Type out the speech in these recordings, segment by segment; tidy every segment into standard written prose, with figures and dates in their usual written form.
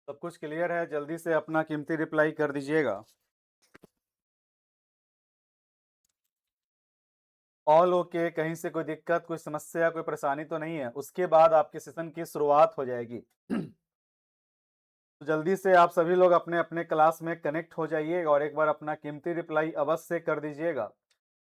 सब कुछ क्लियर है, जल्दी से अपना कीमती रिप्लाई कर दीजिएगा। ऑल ओके, कहीं से कोई दिक्कत, कोई समस्या, कोई परेशानी तो नहीं है। उसके बाद आपके सेशन की शुरुआत हो जाएगी। तो जल्दी से आप सभी लोग अपने अपने क्लास में कनेक्ट हो जाइएगा और एक बार अपना कीमती रिप्लाई अवश्य कर दीजिएगा।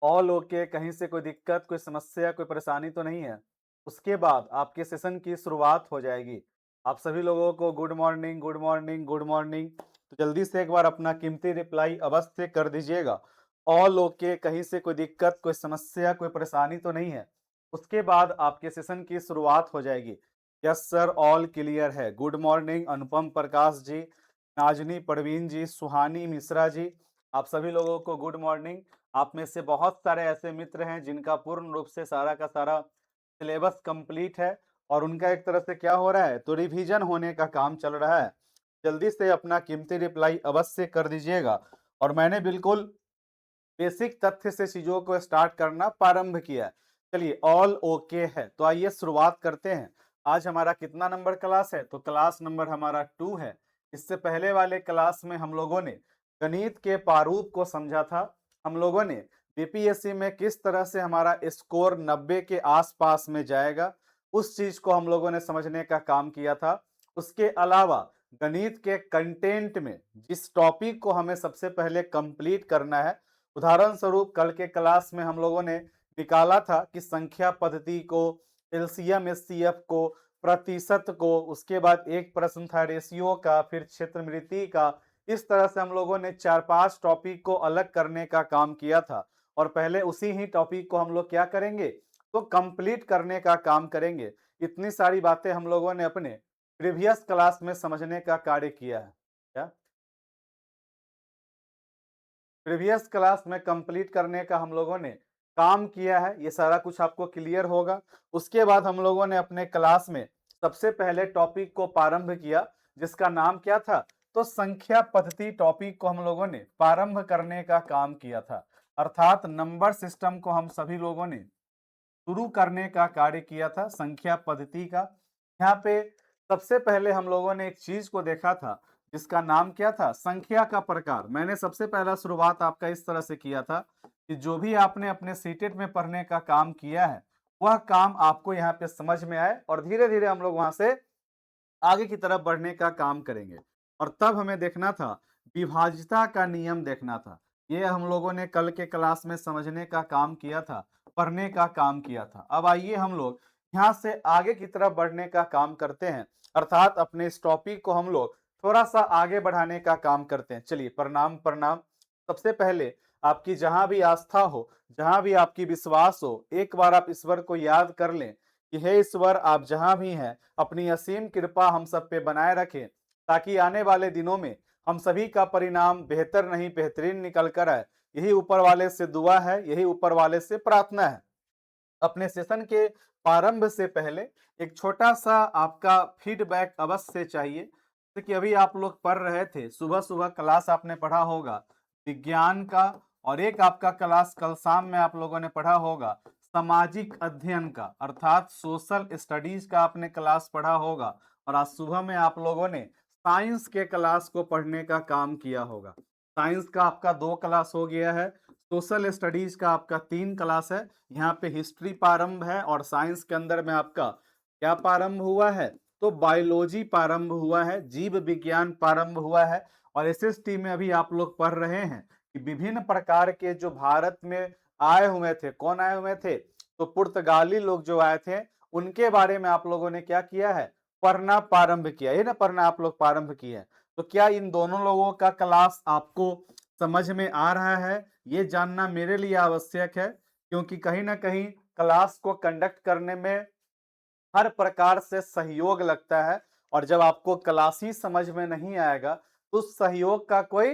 ऑल ओके, कहीं से कोई दिक्कत, कोई समस्या, कोई परेशानी तो नहीं है। उसके बाद आपके सेशन की शुरुआत हो जाएगी। आप सभी लोगों को good morning, good morning, good morning. तो जल्दी से एक बार अपना कीमती रिप्लाई अवश्य कर दीजिएगा। ऑल ओके, कहीं से कोई दिक्कत, कोई समस्या, कोई परेशानी तो नहीं है। उसके बाद आपके सेशन की शुरुआत हो जाएगी। यस सर, ऑल क्लियर है। गुड मॉर्निंग अनुपम प्रकाश जी, नाजनी परवीन जी, सुहानी मिश्रा जी, आप सभी लोगों को गुड मॉर्निंग। आप में से बहुत सारे ऐसे मित्र हैं जिनका पूर्ण रूप से सारा का सारा सिलेबस कंप्लीट है और उनका एक तरह से क्या हो रहा है, तो रिवीजन होने का काम चल रहा है। जल्दी से अपना कीमती रिप्लाई अवश्य कर दीजिएगा। और मैंने बिल्कुल बेसिक तथ्य से चीजों को स्टार्ट करना प्रारंभ किया है। चलिए, ऑल ओके है तो आइए शुरुआत करते हैं। आज हमारा कितना नंबर क्लास है, तो क्लास नंबर हमारा 2 है। इससे पहले वाले क्लास में हम लोगों ने गणित के प्रारूप को समझा था। हम लोगों ने बीपीएससी में किस तरह से हमारा स्कोर 90 के आसपास में जाएगा, उस चीज को हम लोगों ने समझने का काम किया था। उसके अलावा गणित के कंटेंट में जिस टॉपिक को हमें सबसे पहले कंप्लीट करना है, उदाहरण स्वरूप कल के क्लास में हम लोगों ने निकाला था कि संख्या पद्धति को, एलसीएम एचसीएफ को, प्रतिशत को, उसके बाद एक प्रश्न था रेशियो का, फिर क्षेत्रमृति का। इस तरह से हम लोगों ने 4-5 टॉपिक को अलग करने का काम किया था और पहले उसी ही टॉपिक को हम लोग क्या करेंगे, तो कंप्लीट करने का काम करेंगे। इतनी सारी बातें हम लोगों ने अपने प्रीवियस क्लास में समझने का कार्य किया है। क्या प्रीवियस क्लास में कंप्लीट करने का हम लोगों ने काम किया है, ये सारा कुछ आपको क्लियर होगा। उसके बाद हम लोगों ने अपने क्लास में सबसे पहले टॉपिक को प्रारंभ किया, जिसका नाम क्या था, तो संख्या पद्धति टॉपिक को हम लोगों ने प्रारंभ करने का काम किया था। अर्थात नंबर सिस्टम को हम सभी लोगों ने शुरू करने का कार्य किया था, संख्या पद्धति का। यहाँ पे सबसे पहले हम लोगों ने एक चीज को देखा था जिसका नाम क्या था, संख्या का प्रकार। मैंने सबसे पहला शुरुआत आपका इस तरह से किया था कि जो भी आपने अपने सीटेट में पढ़ने का काम किया है वह काम आपको यहाँ पे समझ में आए और धीरे धीरे हम लोग वहां से आगे की तरफ बढ़ने का काम करेंगे। और तब हमें देखना था, विभाज्यता का नियम देखना था। ये हम लोगों ने कल के क्लास में समझने का काम किया था, पढ़ने का काम किया था। अब आइए हम लोग यहाँ से आगे की तरफ बढ़ने का काम करते हैं, अर्थात अपने इस टॉपिक को हम लोग थोड़ा सा आगे बढ़ाने का काम करते हैं। चलिए, प्रणाम प्रणाम। सबसे पहले आपकी जहां भी आस्था हो, जहां भी आपकी विश्वास हो, एक बार आप ईश्वर को याद कर लें कि हे ईश्वर, आप जहां भी हैं अपनी असीम कृपा हम सब पे बनाए रखें, ताकि आने वाले दिनों में हम सभी का परिणाम बेहतर नहीं बेहतरीन निकल कर आए। यही ऊपर वाले से दुआ है, यही ऊपर वाले से प्रार्थना है। अपने सेशन के प्रारंभ से पहले एक छोटा सा आपका फीडबैक अवश्य चाहिए। जैसे कि अभी आप लोग पढ़ रहे थे, सुबह सुबह क्लास आपने पढ़ा होगा विज्ञान का, और एक आपका क्लास कल शाम में आप लोगों ने पढ़ा होगा सामाजिक अध्ययन का, अर्थात सोशल स्टडीज का आपने क्लास पढ़ा होगा। और आज सुबह में आप लोगों ने साइंस के क्लास को पढ़ने का काम किया होगा। साइंस का आपका 2 क्लास हो गया है, सोशल स्टडीज का आपका 3 क्लास है। यहाँ पे हिस्ट्री प्रारंभ है और साइंस के अंदर में आपका क्या प्रारंभ हुआ है, तो बायोलॉजी प्रारंभ हुआ है, जीव विज्ञान प्रारंभ हुआ है। और एसएसटी में अभी आप लोग पढ़ रहे हैं कि विभिन्न प्रकार के जो भारत में आए हुए थे, कौन आए हुए थे, तो पुर्तगाली लोग जो आए थे, उनके बारे में आप लोगों ने क्या किया है, पढ़ना प्रारंभ किया। ये ना पढ़ना आप लोग प्रारंभ किए हैं। तो क्या इन दोनों लोगों का क्लास आपको समझ में आ रहा है, ये जानना मेरे लिए आवश्यक है, क्योंकि कहीं ना कहीं क्लास को कंडक्ट करने में हर प्रकार से सहयोग लगता है। और जब आपको क्लास ही समझ में नहीं आएगा तो उस सहयोग का कोई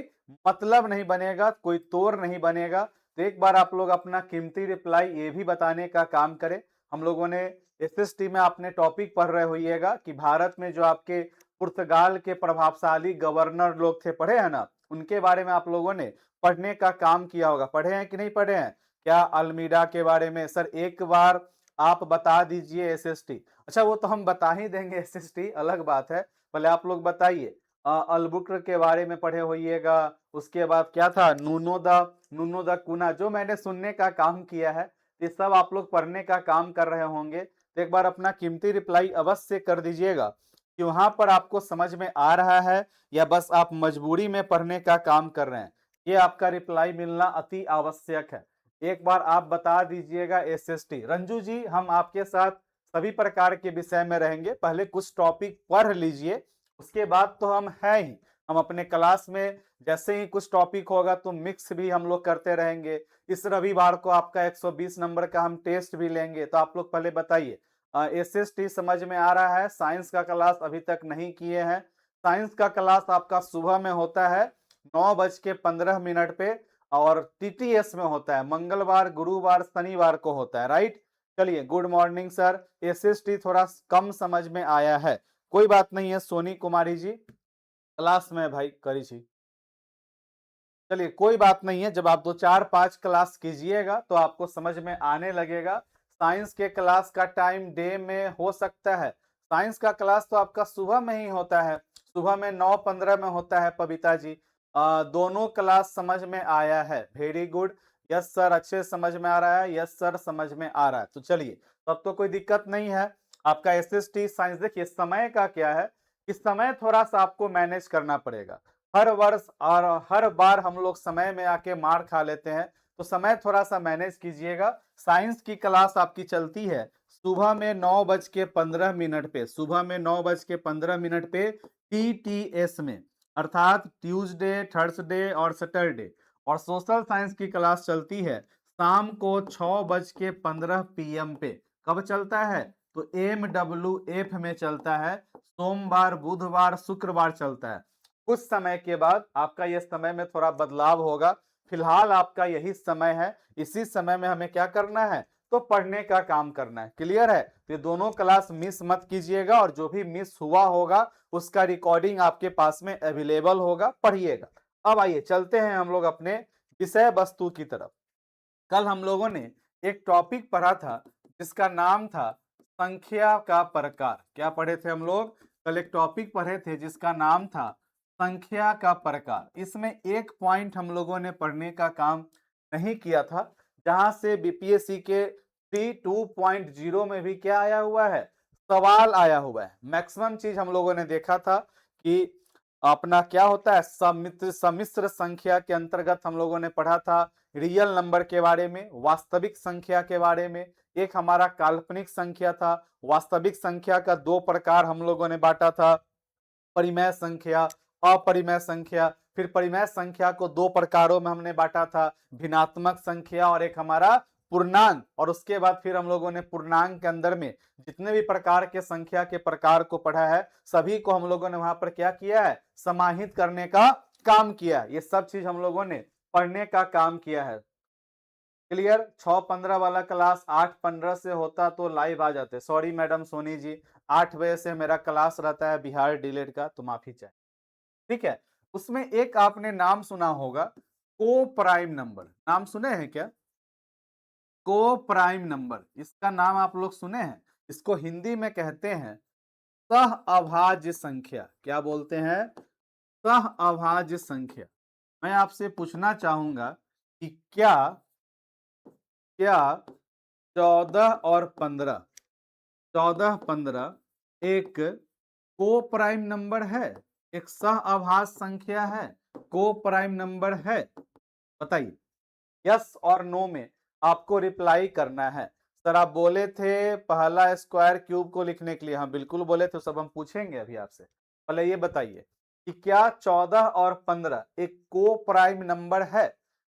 मतलब नहीं बनेगा, कोई तोड़ नहीं बनेगा। तो एक बार आप लोग अपना कीमती रिप्लाई ये भी बताने का काम करें। हम लोगों ने एसएसटी में आपने टॉपिक पढ़ रहे होइएगा कि भारत में जो आपके पुर्तगाल के प्रभावशाली गवर्नर लोग थे, पढ़े हैं ना, उनके बारे में आप लोगों ने पढ़ने का काम किया होगा। पढ़े हैं कि नहीं पढ़े हैं? क्या अल्मीडा के बारे में सर एक बार आप बता दीजिए एसएसटी। अच्छा, वो तो हम बता ही देंगे, एसएसटी अलग बात है, पहले आप लोग बताइए अलबुक्र के बारे में पढ़े होइएगा। उसके बाद क्या था, नूनो द कुना, जो मैंने सुनने का काम किया है, ये सब आप लोग पढ़ने का काम कर रहे होंगे। तो एक बार अपना कीमती रिप्लाई अवश्य कर दीजिएगा कि वहां पर आपको समझ में आ रहा है या बस आप मजबूरी में पढ़ने का काम कर रहे हैं। ये आपका रिप्लाई मिलना अति आवश्यक है। एक बार आप बता दीजिएगा एसएसटी। रंजू जी, हम आपके साथ सभी प्रकार के विषय में रहेंगे, पहले कुछ टॉपिक पढ़ लीजिए, उसके बाद तो हम है ही, हम अपने क्लास में जैसे ही कुछ टॉपिक होगा तो मिक्स भी हम लोग करते रहेंगे। इस रविवार को आपका 120 नंबर का हम टेस्ट भी लेंगे। तो आप लोग पहले बताइए, एसएसटी समझ में आ रहा है? साइंस का क्लास अभी तक नहीं किए हैं। साइंस का क्लास आपका सुबह में होता है 9:15 पे, और टीटीएस में होता है मंगलवार, गुरुवार, शनिवार को होता है, राइट। चलिए, गुड मॉर्निंग सर। एसएसटी थोड़ा कम समझ में आया है, कोई बात नहीं है। सोनी कुमारी जी, क्लास में भाई करी छी। चलिए, कोई बात नहीं है, जब आप 2 4 5 क्लास कीजिएगा तो आपको समझ में आने लगेगा। साइंस के क्लास का टाइम डे में हो सकता है, साइंस का क्लास तो आपका सुबह में ही होता है, सुबह में 9:15 में होता है पविता जी। दोनों क्लास समझ में आया है, वेरी गुड। यस सर, अच्छे समझ में आ रहा है, यस सर समझ में आ रहा है। तो चलिए, तब तो कोई दिक्कत नहीं है। आपका एसएसटी साइंस, देखिए समय का क्या है, इस समय थोड़ा सा आपको मैनेज करना पड़ेगा। हर वर्ष और हर बार हम लोग समय में आके मार खा लेते हैं, तो समय थोड़ा सा मैनेज कीजिएगा। साइंस की क्लास आपकी चलती है सुबह में 9:15 पे, सुबह में 9:15 पे टीटीएस में, अर्थात ट्यूसडे, थर्सडे और सैटरडे। और सोशल साइंस की क्लास चलती है शाम को 6:15 PM पे। कब चलता है? तो MWF में चलता है, सोमवार, बुधवार, शुक्रवार चलता है। कुछ समय के बाद आपका यह समय में थोड़ा बदलाव होगा। फिलहाल आपका यही समय है, इसी समय में हमें क्या करना है, तो पढ़ने का काम करना है। क्लियर है? तो ये दोनों क्लास मिस मत कीजिएगा, और जो भी मिस हुआ होगा उसका रिकॉर्डिंग आपके पास में अवेलेबल होगा, पढ़िएगा। अब आइए चलते हैं हम लोग अपने विषय वस्तु की तरफ। कल हम लोगों ने एक टॉपिक पढ़ा था जिसका नाम था संख्या का प्रकार। क्या पढ़े थे हम लोग? कल एक टॉपिक पढ़े थे जिसका नाम था संख्या का प्रकार। इसमें एक पॉइंट हम लोगों ने पढ़ने का काम नहीं किया था, जहां से बीपीएससी के 3.2.0 में भी क्या आया हुआ है, सवाल आया हुआ है। मैक्सिमम चीज हम लोगों ने देखा था कि अपना क्या होता है, सम्मिश्र संख्या के अंतर्गत हम लोगों ने पढ़ा था रियल नंबर के बारे में, वास्तविक संख्या के बारे में। एक हमारा काल्पनिक संख्या था। वास्तविक संख्या का 2 प्रकार हम लोगों ने बांटा था, परिमेय संख्या, अपरिमेय संख्या। फिर परिमेय संख्या को 2 प्रकारों में हमने बांटा था, भिन्नात्मक संख्या और एक हमारा पूर्णांक। और उसके बाद फिर हम लोगों ने पूर्णांक के अंदर में जितने भी प्रकार के संख्या के प्रकार को पढ़ा है, सभी को हम लोगों ने वहां पर क्या किया है, समाहित करने का काम किया है। ये सब चीज हम लोगों ने पढ़ने का काम किया है। क्लियर? 6:15 वाला क्लास 8:15 से होता तो लाइव आ जाते। सॉरी मैडम सोनी जी, 8 बजे से मेरा क्लास रहता है बिहार डिलेट का, तो माफी चाहे। ठीक है? उसमें एक आपने नाम सुना होगा, को प्राइम नंबर। नाम सुने हैं क्या? को प्राइम नंबर, इसका नाम आप लोग सुने हैं? इसको हिंदी में कहते हैं सह अभाज्य संख्या। क्या बोलते हैं? सह अभाज्य संख्या। मैं आपसे पूछना चाहूंगा कि क्या क्या 14 और 15, 14 15 एक को प्राइम नंबर है, एक सह अभाज्य संख्या है, को प्राइम नंबर है? बताइए, यस और नो में आपको रिप्लाई करना है। सर आप बोले थे पहला स्क्वायर क्यूब को लिखने के लिए, हाँ बिल्कुल बोले थे, सब हम पूछेंगे अभी आपसे। पहले ये बताइए कि क्या 14 और 15 एक को प्राइम नंबर है?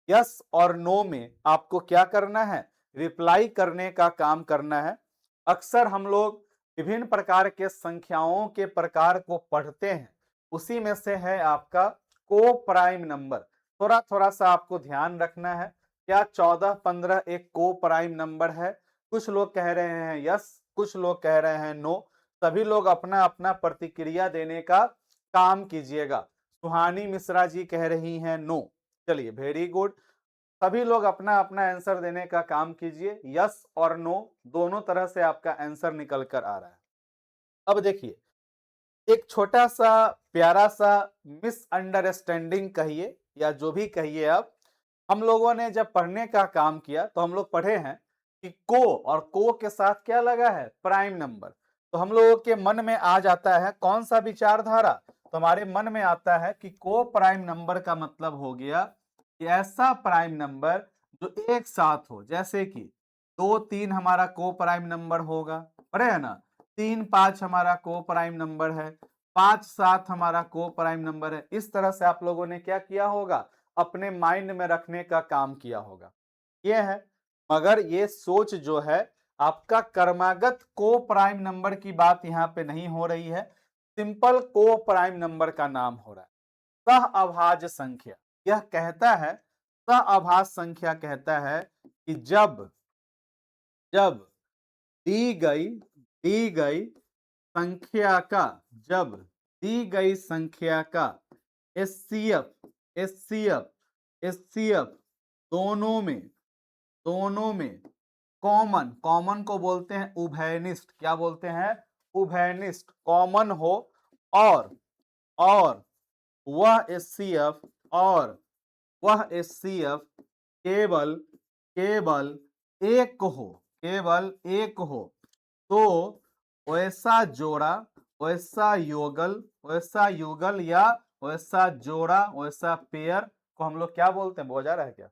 यस और नो में आपको क्या करना है, रिप्लाई करने का काम करना है। अक्सर हम लोग विभिन्न प्रकार के संख्याओं के प्रकार को पढ़ते हैं, उसी में से है आपका को प्राइम नंबर। थोड़ा थोड़ा सा आपको ध्यान रखना है। क्या 14 15 एक को प्राइम नंबर है? कुछ लोग कह रहे हैं यस, कुछ लोग कह रहे हैं नो। सभी लोग अपना अपना प्रतिक्रिया देने का काम कीजिएगा। सुहानी मिश्रा जी कह रही हैं नो। चलिए, वेरी गुड। सभी लोग अपना अपना आंसर देने का काम कीजिए, यस और नो दोनों तरह से आपका आंसर निकल कर आ रहा है। अब देखिए, एक छोटा सा प्यारा सा मिसअंडरस्टैंडिंग कहिए या जो भी कहिए आप, हम लोगों ने जब पढ़ने का काम किया तो हम लोग पढ़े हैं कि को और को के साथ क्या लगा है, प्राइम नंबर। तो हम लोगों के मन में आ जाता है कौन सा विचारधारा, तो हमारे मन में आता है कि को प्राइम नंबर का मतलब हो गया कि ऐसा प्राइम नंबर जो एक साथ हो, जैसे कि 2 3 हमारा को प्राइम नंबर होगा, पढ़े है ना। 3 5 हमारा को प्राइम नंबर है, 5 7 हमारा को प्राइम नंबर है। इस तरह से आप लोगों ने क्या किया होगा, अपने माइंड में रखने का काम किया होगा। ये है, मगर ये सोच जो है आपका क्रमागत को प्राइम नंबर की बात यहाँ पे नहीं हो रही है, सिंपल को प्राइम नंबर का नाम हो रहा है। सहअभाज्य संख्या यह कहता है, सहअभाज्य संख्या कहता है कि जब जब दी गई संख्या का, जब दी गई संख्या का एचसीएफ एचसीएफ एचसीएफ दोनों में कॉमन, कॉमन को बोलते हैं उभयनिष्ठ, क्या बोलते हैं, उभयनिष्ठ कॉमन हो, और और वह एचसीएफ और वह एचसीएफ केवल केवल एक हो, केवल एक हो, तो वैसा जोड़ा, वैसा युगल या वैसा जोड़ा, वैसा पेयर को हम लोग क्या बोलते हैं, बोझ आ रहा है क्या,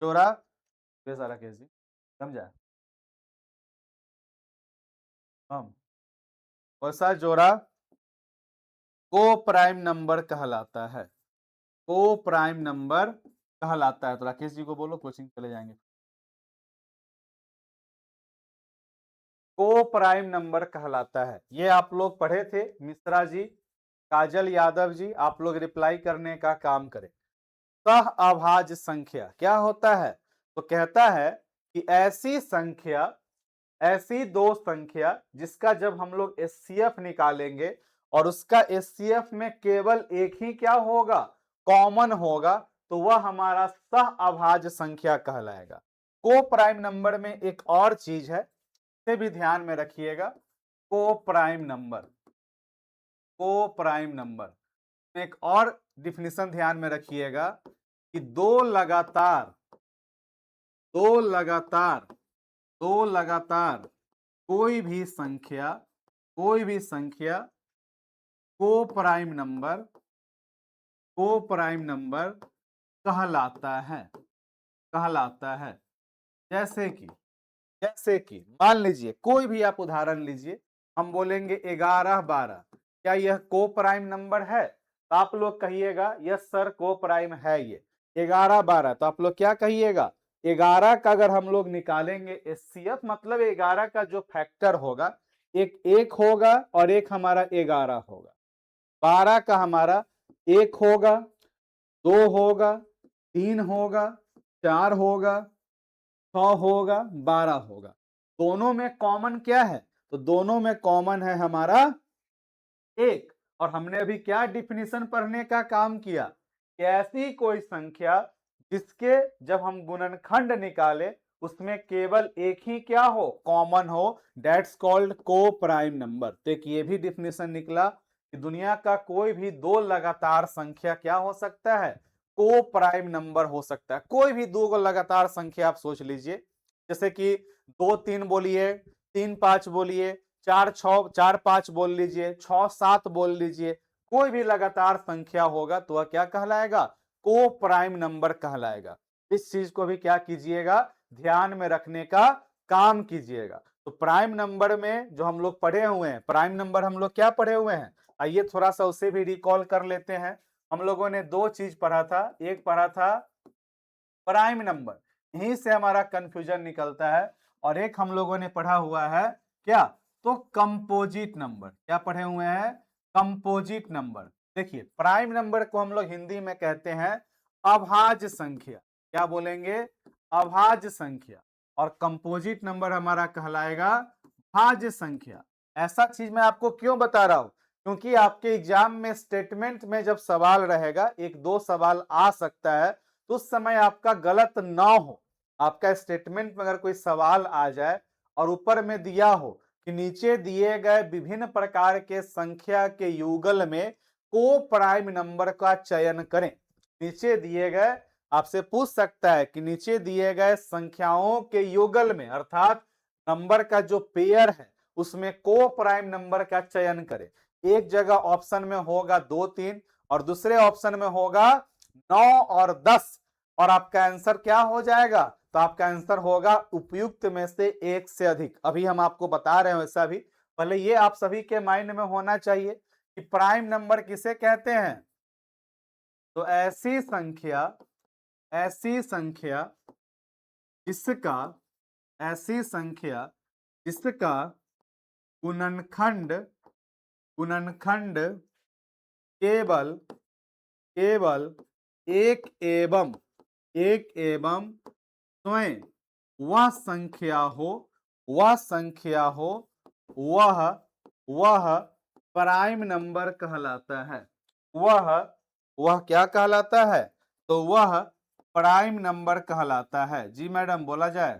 जोड़ा बेसारा कैसी, समझा, हम वैसा जोड़ा को प्राइम नंबर कहलाता है, को प्राइम नंबर कहलाता है। तो राकेश जी को बोलो, कोचिंग चले जाएंगे। को प्राइम नंबर कहलाता है, ये आप लोग पढ़े थे, मिश्रा जी, काजल यादव जी, आप लोग रिप्लाई करने का काम करें। सहअभाज्य संख्या क्या होता है, तो कहता है कि ऐसी दो संख्या जिसका जब हम लोग एचसीएफ निकालेंगे और उसका एचसीएफ में केवल एक ही क्या होगा, कॉमन होगा, तो वह हमारा सहअभाज्य संख्या कहलाएगा। को प्राइम नंबर में एक और चीज है, इसे भी ध्यान में रखिएगा। को प्राइम नंबर, को प्राइम नंबर एक और डिफिनेशन ध्यान में रखिएगा कि दो लगातार दो लगातार कोई भी संख्या को प्राइम नंबर कहलाता है। जैसे कि मान लीजिए कोई भी आप उदाहरण लीजिए, हम बोलेंगे 11 12, क्या यह को प्राइम नंबर है, तो आप लोग कहिएगा यस सर को प्राइम है ये 11 12। तो आप लोग क्या कहिएगा, 11 का अगर हम लोग निकालेंगे एचसीएफ, मतलब 11 का जो फैक्टर होगा, एक होगा और एक हमारा 11 होगा। 12 का हमारा एक होगा, 2 होगा, 3 होगा, 4 होगा, 6 होगा, 12 होगा। दोनों में कॉमन क्या है, तो दोनों में कॉमन है हमारा एक। और हमने अभी क्या डिफिनीशन पढ़ने का काम किया कि ऐसी कोई संख्या जिसके जब हम गुणनखंड निकाले उसमें केवल एक ही क्या हो, कॉमन हो, दैट्स कॉल्ड को प्राइम नंबर। तो एक ये भी डिफिनीशन निकला कि दुनिया का कोई भी दो लगातार संख्या क्या हो सकता है, को प्राइम नंबर हो सकता है। कोई भी दो लगातार संख्या आप सोच लीजिए, जैसे कि 2 3 बोलिए, 3 5 बोलिए, 4 5 बोल लीजिए, 6 7 बोल लीजिए, कोई भी लगातार संख्या होगा तो वह क्या कहलाएगा, को प्राइम नंबर कहलाएगा। इस चीज को भी क्या कीजिएगा, ध्यान में रखने का काम कीजिएगा। तो प्राइम नंबर में जो हम लोग पढ़े हुए हैं, प्राइम नंबर हम लोग क्या पढ़े हुए हैं, आइए थोड़ा सा उसे भी रिकॉल कर लेते हैं। हम लोगों ने दो चीज पढ़ा था, एक पढ़ा था प्राइम नंबर, यहीं से हमारा कंफ्यूजन निकलता है, और एक हम लोगों ने पढ़ा हुआ है क्या, तो कंपोजिट नंबर। क्या पढ़े हुए हैं, कंपोजिट नंबर। देखिए प्राइम नंबर को हम लोग हिंदी में कहते हैं अभाज्य संख्या, क्या बोलेंगे, अभाज्य संख्या। और कंपोजिट नंबर हमारा कहलाएगा भाज्य संख्या। ऐसा चीज मैं आपको क्यों बता रहा हूं, क्योंकि आपके एग्जाम में स्टेटमेंट में जब सवाल रहेगा, एक दो सवाल आ सकता है, तो उस समय आपका गलत ना हो। आपका स्टेटमेंट में अगर कोई सवाल आ जाए और ऊपर में दिया हो कि नीचे दिए गए विभिन्न प्रकार के संख्या के युगल में को प्राइम नंबर का चयन करें। नीचे दिए गए, आपसे पूछ सकता है कि नीचे दिए गए संख्याओं के युगल में अर्थात नंबर का जो पेयर है उसमें को प्राइम नंबर का चयन करें। एक जगह ऑप्शन में होगा 2, 3 और दूसरे ऑप्शन में होगा 9 और 10 और आपका आंसर क्या हो जाएगा? तो आपका आंसर होगा उपयुक्त में से एक से अधिक। अभी हम आपको बता रहे हैं वैसा भी, पहले ये आप सभी के माइंड में होना चाहिए कि प्राइम नंबर किसे कहते हैं। तो ऐसी संख्या जिसका ऐसी संख्या जिसका गुणनखंड गुणनखंड केवल केवल एक एवं स्वयं वह संख्या हो वह प्राइम नंबर कहलाता है। वह क्या कहलाता है? तो वह प्राइम नंबर कहलाता है। जी मैडम बोला जाए,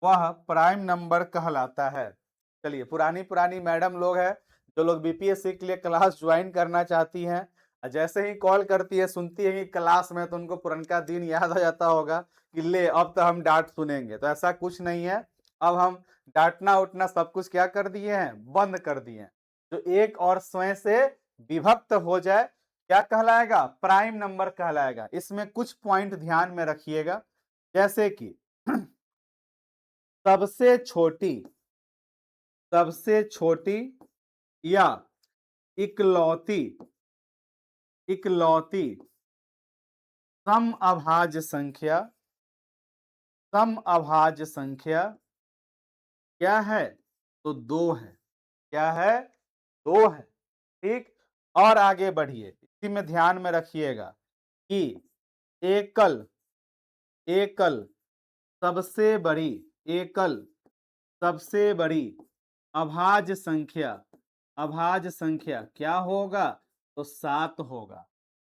वह प्राइम नंबर कहलाता है। चलिए, पुरानी मैडम लोग हैं जो लोग बीपीएससी के लिए क्लास ज्वाइन करना चाहती हैं, जैसे ही कॉल करती है सुनती है कि क्लास में, तो उनको पुरनका दिन याद आ जाता होगा कि ले अब तो हम डांट सुनेंगे। तो ऐसा कुछ नहीं है, अब हम डांटना उठना सब कुछ क्या कर दिए हैं? बंद कर दिए हैं। जो एक और स्वयं से विभक्त हो जाए क्या कहलाएगा? प्राइम नंबर कहलाएगा। इसमें कुछ पॉइंट ध्यान में रखिएगा, जैसे कि सबसे छोटी या इकलौती सम अभाज्य संख्या क्या है? तो 2 है। क्या है? 2 है। ठीक, और आगे बढ़िए, इसी में ध्यान में रखिएगा कि एकल एकल सबसे बड़ी अभाज्य संख्या क्या होगा? तो 7 होगा।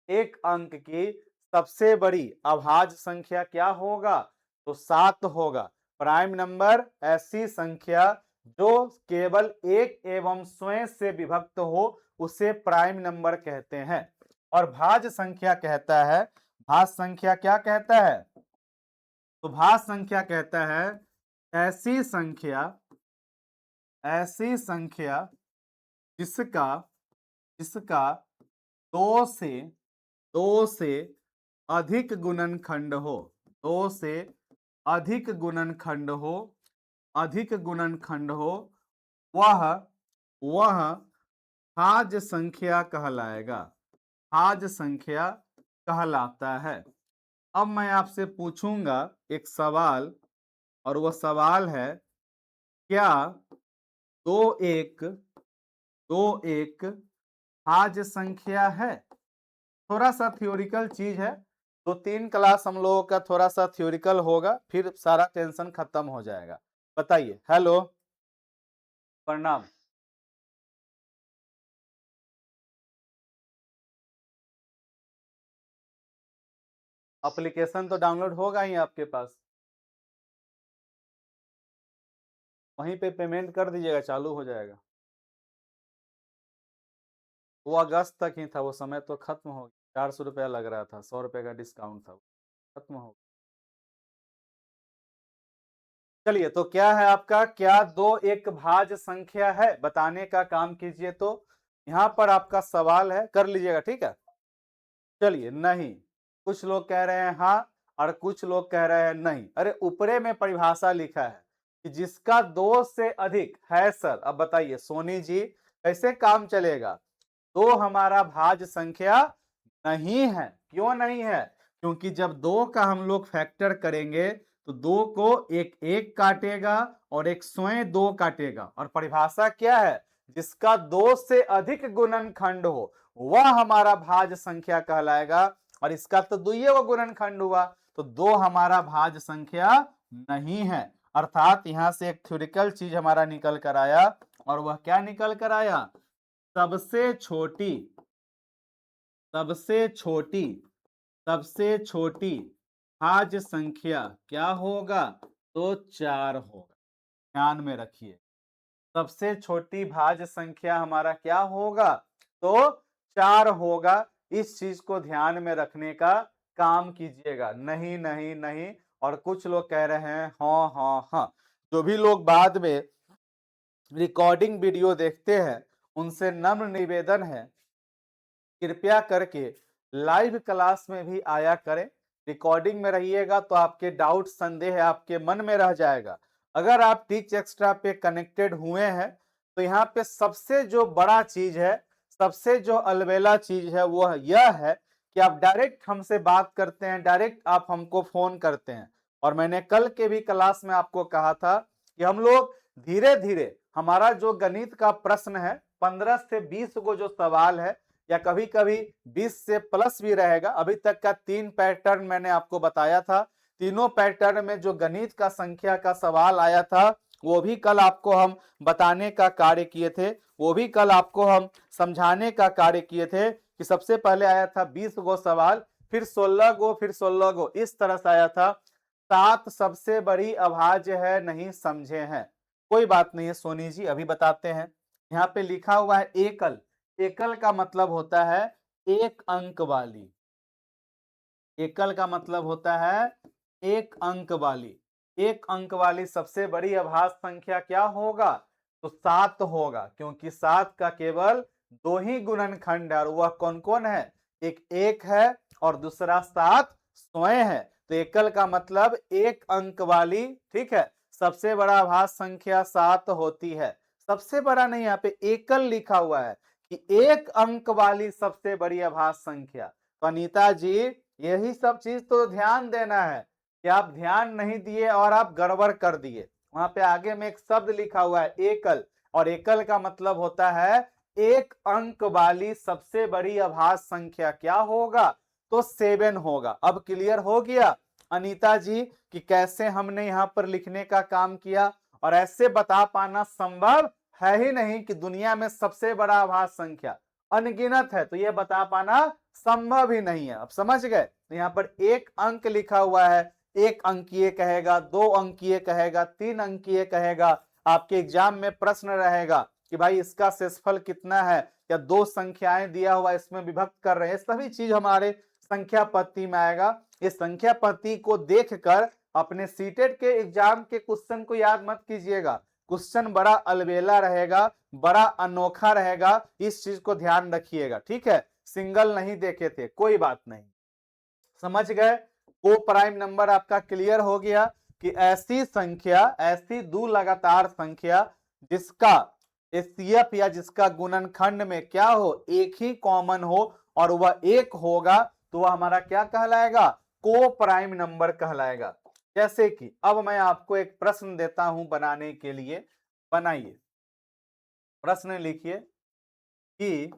एक अंक की सबसे बड़ी अभाज्य संख्या क्या होगा? तो 7 होगा। प्राइम नंबर ऐसी संख्या जो केवल एक एवं स्वयं से विभक्त हो उसे प्राइम नंबर कहते हैं। और भाज्य संख्या कहता है, भाज्य संख्या क्या कहता है? तो भाज्य संख्या कहता है ऐसी संख्या जिसका 2 से अधिक गुणनखंड हो। 2 से अधिक गुणनखंड हो वह भाज्य संख्या कहलाएगा। भाज्य संख्या कहलाता है। अब मैं आपसे पूछूंगा एक सवाल, और वह सवाल है, क्या दो एक भाज्य संख्या है? थोड़ा सा थ्योरिकल चीज है, 2-3 क्लास हम लोगों का थोड़ा सा थ्योरिकल होगा, फिर सारा टेंशन खत्म हो जाएगा। बताइए। हेलो, प्रणाम। एप्लीकेशन तो डाउनलोड होगा ही आपके पास, वहीं पे पेमेंट कर दीजिएगा, चालू हो जाएगा। वो अगस्त तक ही था, वो समय तो खत्म हो गया। 400 रुपया लग रहा था, 100 रुपये का डिस्काउंट था, खत्म हो गया। चलिए, तो क्या है आपका, क्या 2 एक भाज्य संख्या है, बताने का काम कीजिए। तो यहां पर आपका सवाल है, कर लीजिएगा, ठीक है। चलिए, नहीं, कुछ लोग कह रहे हैं हाँ और कुछ लोग कह रहे हैं नहीं। अरे ऊपरे में परिभाषा लिखा है कि जिसका 2 से अधिक है। सर अब बताइए सोनी जी, कैसे काम चलेगा? 2 हमारा भाज्य संख्या नहीं है। क्यों नहीं है? क्योंकि जब 2 का हम लोग फैक्टर करेंगे तो 2 को एक एक काटेगा और एक स्वयं 2 काटेगा। और परिभाषा क्या है? जिसका 2 से अधिक गुणनखंड हो वह हमारा भाज्य संख्या कहलाएगा। और इसका तो 2 गुणनखंड हुआ, तो 2 हमारा भाज्य संख्या नहीं है। अर्थात यहां से एक थ्योरिकल चीज हमारा निकल कर आया, और वह क्या निकल कर आया? सबसे छोटी भाज्य संख्या क्या होगा? तो 4 होगा। ध्यान में रखिए। सबसे छोटी भाज्य संख्या हमारा क्या होगा? तो 4 होगा। इस चीज को ध्यान में रखने का काम कीजिएगा। नहीं नहीं नहीं, और कुछ लोग कह रहे हैं हाँ हाँ हाँ। जो भी लोग बाद में रिकॉर्डिंग वीडियो देखते हैं उनसे नम्र निवेदन है, कृपया करके लाइव क्लास में भी आया करें। रिकॉर्डिंग में रहिएगा तो आपके डाउट संदेह आपके मन में रह जाएगा। अगर आप टीच एक्स्ट्रा पे कनेक्टेड हुए हैं तो यहाँ पे सबसे जो बड़ा चीज है, सबसे जो अलबेला चीज है वो यह है कि आप डायरेक्ट हमसे बात करते हैं, डायरेक्ट आप हमको फोन करते हैं। और मैंने कल के भी क्लास में आपको कहा था कि हम लोग धीरे धीरे हमारा जो गणित का प्रश्न है 15 से 20 को जो सवाल है, या कभी कभी 20 से प्लस भी रहेगा। अभी तक का 3 पैटर्न मैंने आपको बताया था। तीनों पैटर्न में जो गणित का संख्या का सवाल आया था वो भी कल आपको हम बताने का कार्य किए थे, वो भी कल आपको हम समझाने का कार्य किए थे कि सबसे पहले आया था 20 गो सवाल, फिर 16 गो, फिर 16 गो, इस तरह से आया था। 7 सबसे बड़ी अभाज्य है, नहीं समझे हैं? कोई बात नहीं है सोनी जी, अभी बताते हैं। यहाँ पे लिखा हुआ है एकल। एकल का मतलब होता है एक अंक वाली। एकल का मतलब होता है एक अंक वाली। एक अंक वाली सबसे बड़ी अभाज्य संख्या क्या होगा? तो 7 होगा, क्योंकि 7 का केवल 2 ही गुणनखंड है, और वह कौन कौन है? एक है और दूसरा 7 स्वयं है। तो एकल का मतलब एक अंक वाली, ठीक है, सबसे बड़ा अभाज्य संख्या 7 होती है। सबसे बड़ा नहीं, यहाँ पे एकल लिखा हुआ है कि एक अंक वाली सबसे बड़ी अभाज्य संख्या। तो अनीता जी, यही सब चीज तो ध्यान देना है कि आप ध्यान नहीं दिए और आप गड़बड़ कर दिए। वहां पे आगे में एक शब्द लिखा हुआ है एकल, और एकल का मतलब होता है एक अंक वाली सबसे बड़ी अभाज्य संख्या क्या होगा? तो 7 होगा। अब क्लियर हो गया अनीता जी कि कैसे हमने यहाँ पर लिखने का काम किया? और ऐसे बता पाना संभव है ही नहीं कि दुनिया में सबसे बड़ा अभाज्य संख्या अनगिनत है, तो यह बता पाना संभव ही नहीं है। अब समझ गए? तो यहाँ पर एक अंक लिखा हुआ है, एक अंकीय कहेगा, 2 अंकीय कहेगा, 3 अंकीय कहेगा। आपके एग्जाम में प्रश्न रहेगा कि भाई इसका शेषफल कितना है, या 2 संख्याएं दिया हुआ इसमें विभक्त कर रहे हैं, सभी चीज हमारे संख्या पत्ती में आएगा। इस संख्या पत्ती को देखकर अपने सीटेट के एग्जाम के क्वेश्चन को याद मत कीजिएगा। क्वेश्चन बड़ा अलबेला रहेगा, बड़ा अनोखा रहेगा, इस चीज को ध्यान रखिएगा, ठीक है? सिंगल नहीं देखे थे, कोई बात नहीं। समझ गए? को प्राइम नंबर आपका क्लियर हो गया कि ऐसी संख्या, ऐसी दो लगातार संख्या जिसका एचसीएफ या जिसका गुणनखंड में क्या हो, एक ही कॉमन हो और वह एक होगा, तो वह हमारा क्या कहलाएगा? को प्राइम नंबर कहलाएगा। जैसे कि अब मैं आपको एक प्रश्न देता हूं बनाने के लिए, बनाइए। प्रश्न लिखिए कि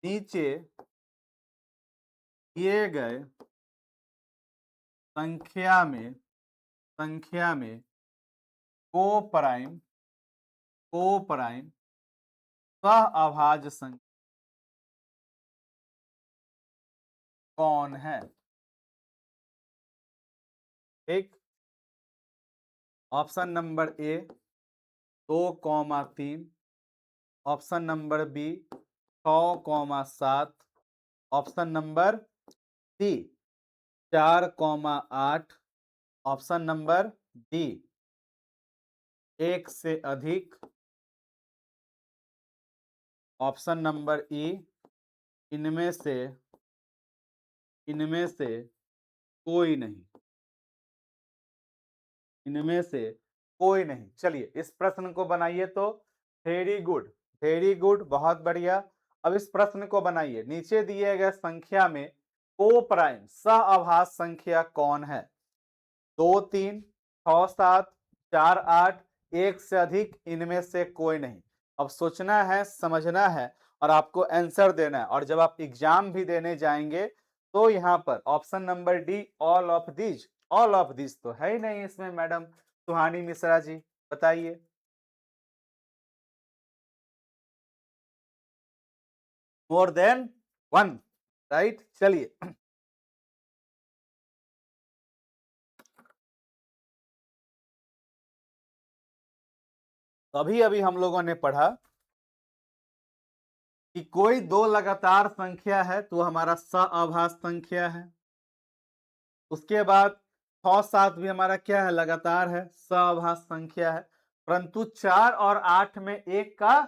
नीचे दिए गए संख्या में को प्राइम सह अभाज्य संख्या कौन है? ठीक, option number A 2,3, option number B 6,7, option number C 4,8, option number D 1 से अधिक, ऑप्शन नंबर ई इनमें से कोई नहीं। इनमें से कोई नहीं। चलिए इस प्रश्न को बनाइए। तो वेरी गुड, वेरी गुड, बहुत बढ़िया। अब इस प्रश्न को बनाइए। नीचे दिए गए संख्या में को प्राइम सह अभाज्य संख्या कौन है? 2, 3, 6, 7, 4, 8, 1 से अधिक, इनमें से कोई नहीं। अब सोचना है, समझना है और आपको आंसर देना है। और जब आप एग्जाम भी देने जाएंगे तो यहाँ पर option number D all of this, all of this तो है ही नहीं इसमें। मैडम सुहानी मिश्रा जी बताइए। मोर देन 1, राइट? चलिए अभी अभी हम लोगों ने पढ़ा कि कोई दो लगातार संख्या है तो हमारा सअभाज्य संख्या है। उसके बाद 6 7 भी हमारा क्या है, लगातार है, सअभाज्य संख्या है। परंतु 4 और 8 में 1 का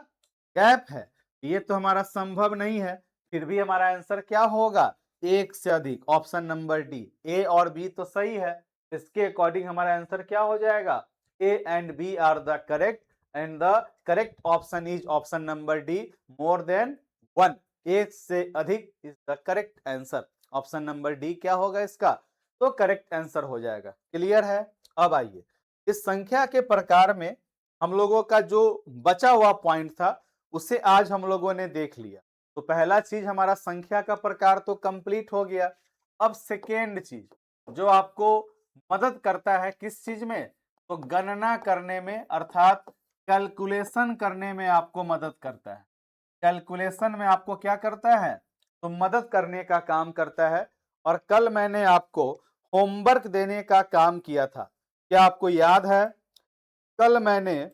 गैप है, ये तो हमारा संभव नहीं है। फिर भी हमारा आंसर क्या होगा, 1 से अधिक, ऑप्शन नंबर डी। ए और बी तो सही है, इसके अकॉर्डिंग हमारा आंसर क्या हो जाएगा, A and B are the correct and the correct option is option number D, more than 1, 1 से अधिक is the correct answer. Option number D क्या होगा इसका, तो करेक्ट आंसर हो जाएगा। क्लियर है। अब आइए इस संख्या के प्रकार में हम लोगों का जो बचा हुआ पॉइंट था उसे आज हम लोगों ने देख लिया। तो पहला चीज हमारा संख्या का प्रकार तो कंप्लीट हो गया। अब सेकेंड चीज जो आपको मदद करता है किस चीज में, तो गणना करने में, अर्थात कैलकुलेशन करने में आपको मदद करता है। कैलकुलेशन में आपको क्या करता है, तो मदद करने का काम करता है। और कल मैंने आपको होमवर्क देने का काम किया था, क्या आपको याद है? कल मैंने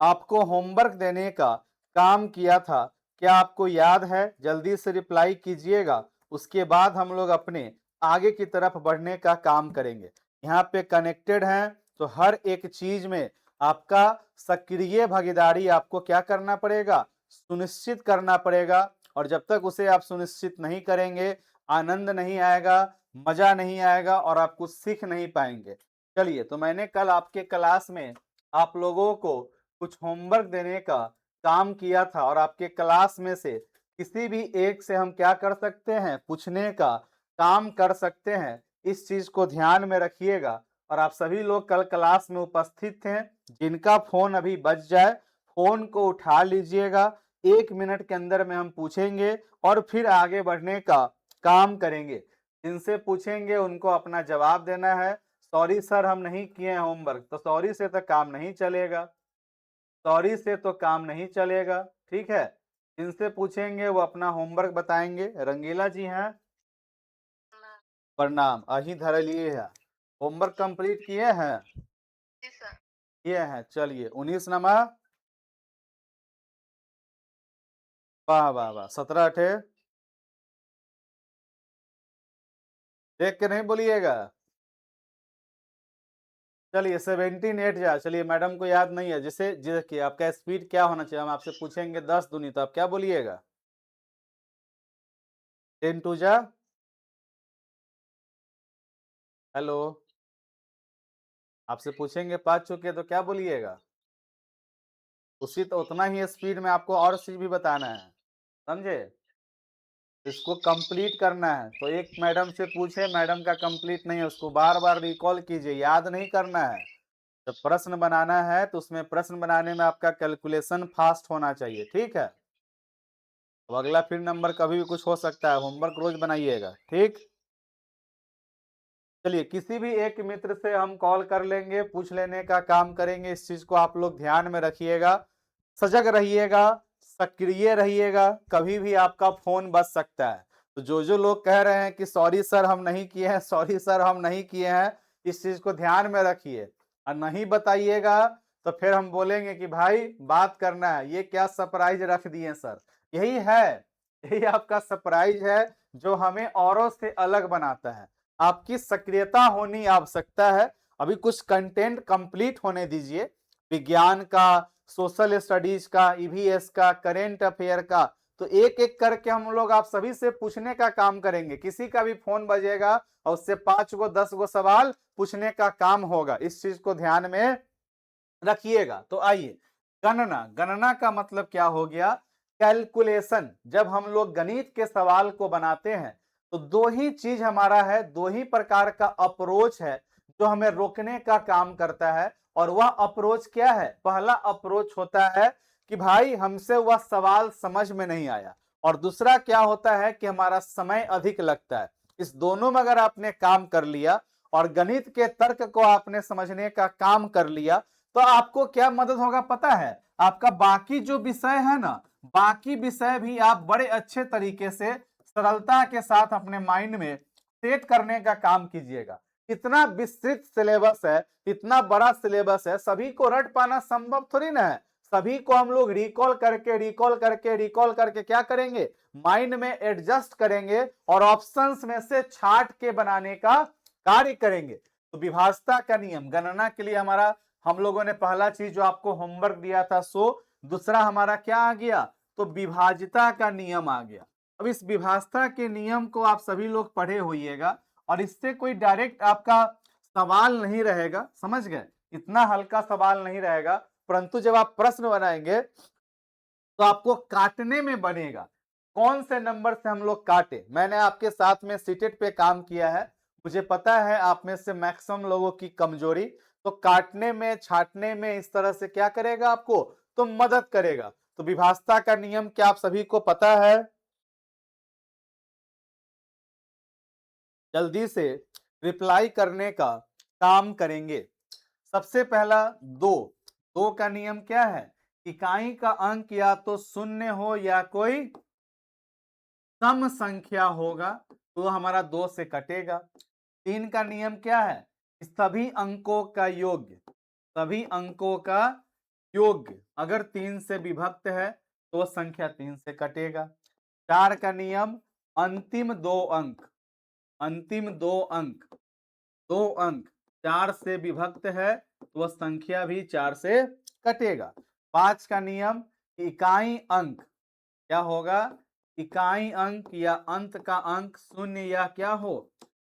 आपको होमवर्क देने का काम किया था, क्या आपको याद है? जल्दी से रिप्लाई कीजिएगा, उसके बाद हम लोग अपने आगे की तरफ बढ़ने का काम करेंगे। यहाँ पे कनेक्टेड हैं तो हर एक चीज में आपका सक्रिय भागीदारी आपको क्या करना पड़ेगा, सुनिश्चित करना पड़ेगा। और जब तक उसे आप सुनिश्चित नहीं करेंगे, आनंद नहीं आएगा, मजा नहीं आएगा और आप कुछ सीख नहीं पाएंगे। चलिए, तो मैंने कल आपके क्लास में आप लोगों को कुछ होमवर्क देने का काम किया था और आपके क्लास में से किसी भी एक से हम क्या कर सकते हैं, पूछने का काम कर सकते हैं। इस चीज को ध्यान में रखिएगा। और आप सभी लोग कल क्लास में उपस्थित थे, जिनका फोन अभी बज जाए फोन को उठा लीजिएगा। 1 मिनट के अंदर में हम पूछेंगे और फिर आगे बढ़ने का काम करेंगे। जिनसे पूछेंगे उनको अपना जवाब देना है। सॉरी सर हम नहीं किए होमवर्क, तो सॉरी से तो काम नहीं चलेगा, सॉरी से तो काम नहीं चलेगा। ठीक है, जिनसे पूछेंगे वो अपना होमवर्क बताएंगे। रंगीला जी हैं, प्रणाम। अही धर लिए है, होमवर्क कंप्लीट किए हैं? किए हैं। चलिए 19 नमा, वाह वाह वाह, 17 अठे, देख के नहीं बोलिएगा। चलिए 17 8 जा। चलिए मैडम को याद नहीं है, जिसे देखिए आपका स्पीड क्या होना चाहिए, हम आपसे पूछेंगे 10 दूनी, तो आप क्या बोलिएगा, 10 2 जा। हेलो, आपसे पूछेंगे 5 चुके तो क्या बोलिएगा, उसी तो उतना ही स्पीड में आपको और चीज भी बताना है, समझे? इसको कंप्लीट करना है। तो एक मैडम से पूछे, मैडम का कंप्लीट नहीं है, उसको बार बार रिकॉल कीजिए, याद नहीं करना है। जब प्रश्न बनाना है तो उसमें प्रश्न बनाने में आपका कैलकुलेशन फास्ट होना चाहिए। ठीक है, तो अगला फिर नंबर कभी भी कुछ हो सकता है, होमवर्क रोज बनाइएगा। ठीक, चलिए किसी भी एक मित्र से हम कॉल कर लेंगे, पूछ लेने का काम करेंगे। इस चीज को आप लोग ध्यान में रखिएगा, सजग रहिएगा, सक्रिय रहिएगा, कभी भी आपका फोन बज सकता है। तो जो लोग कह रहे हैं कि सॉरी सर हम नहीं किए हैं, सॉरी सर हम नहीं किए हैं, इस चीज को ध्यान में रखिए। और नहीं बताइएगा तो फिर हम बोलेंगे कि भाई बात करना है, ये क्या सरप्राइज रख दिए सर। यही है, यही आपका सरप्राइज है जो हमें औरों से अलग बनाता है। आपकी सक्रियता होनी आवश्यकता है। अभी कुछ कंटेंट कंप्लीट होने दीजिए, विज्ञान का, सोशल स्टडीज का, ईवीएस का, करेंट अफेयर का। तो एक एक करके हम लोग आप सभी से पूछने का काम करेंगे। किसी का भी फोन बजेगा और उससे 5 गो 10 गो सवाल पूछने का काम होगा। इस चीज को ध्यान में रखिएगा। तो आइए, गणना, गणना का मतलब क्या हो गया, कैलकुलेशन। जब हम लोग गणित के सवाल को बनाते हैं तो दो ही चीज हमारा है, दो ही प्रकार का अप्रोच है जो हमें रोकने का काम करता है। और वह अप्रोच क्या है, पहला अप्रोच होता है कि भाई हमसे वह सवाल समझ में नहीं आया, और दूसरा क्या होता है कि हमारा समय अधिक लगता है। इस दोनों में अगर आपने काम कर लिया और गणित के तर्क को आपने समझने का काम कर लिया, तो आपको क्या मदद होगा पता है, आपका बाकी जो विषय है ना, बाकी विषय भी आप बड़े अच्छे तरीके से सरलता के साथ अपने माइंड में सेट करने का काम कीजिएगा। इतना विस्तृत सिलेबस है, इतना बड़ा सिलेबस है, सभी को रट पाना संभव थोड़ी ना है। सभी को हम लोग रिकॉल करके क्या करेंगे, माइंड में एडजस्ट करेंगे और ऑप्शंस में से छांट के बनाने का कार्य करेंगे। तो विभाजता का नियम गणना के लिए हमारा, हम लोगों ने पहला चीज जो आपको होमवर्क दिया था सो, दूसरा हमारा क्या आ गया, तो विभाजिता का नियम आ गया। अब इस विभाजता के नियम को आप सभी लोग पढ़े होइएगा और इससे कोई डायरेक्ट आपका सवाल नहीं रहेगा, समझ गए, इतना हल्का सवाल नहीं रहेगा, परंतु जब आप प्रश्न बनाएंगे तो आपको काटने में बनेगा, कौन से नंबर से हम लोग काटे। मैंने आपके साथ में सीटेट पे काम किया है, मुझे पता है आप में से मैक्सिमम लोगों की कमजोरी, तो काटने में छाटने में इस तरह से क्या करेगा आपको, तो मदद करेगा। तो विभाजता का नियम क्या आप सभी को पता है, जल्दी से रिप्लाई करने का काम करेंगे। सबसे पहला दो, दो का नियम क्या है, इकाई का अंक या तो शून्य हो या कोई सम संख्या होगा, तो हमारा दो से कटेगा। तीन का नियम क्या है, सभी अंकों का योग, सभी अंकों का योग अगर तीन से विभक्त है तो संख्या तीन से कटेगा। चार का नियम, अंतिम दो अंक, अंतिम दो अंक, दो अंक चार से विभक्त है तो संख्या भी चार से कटेगा। पांच का नियम, इकाई अंक क्या होगा, इकाई अंक या अंत का अंक शून्य या क्या हो,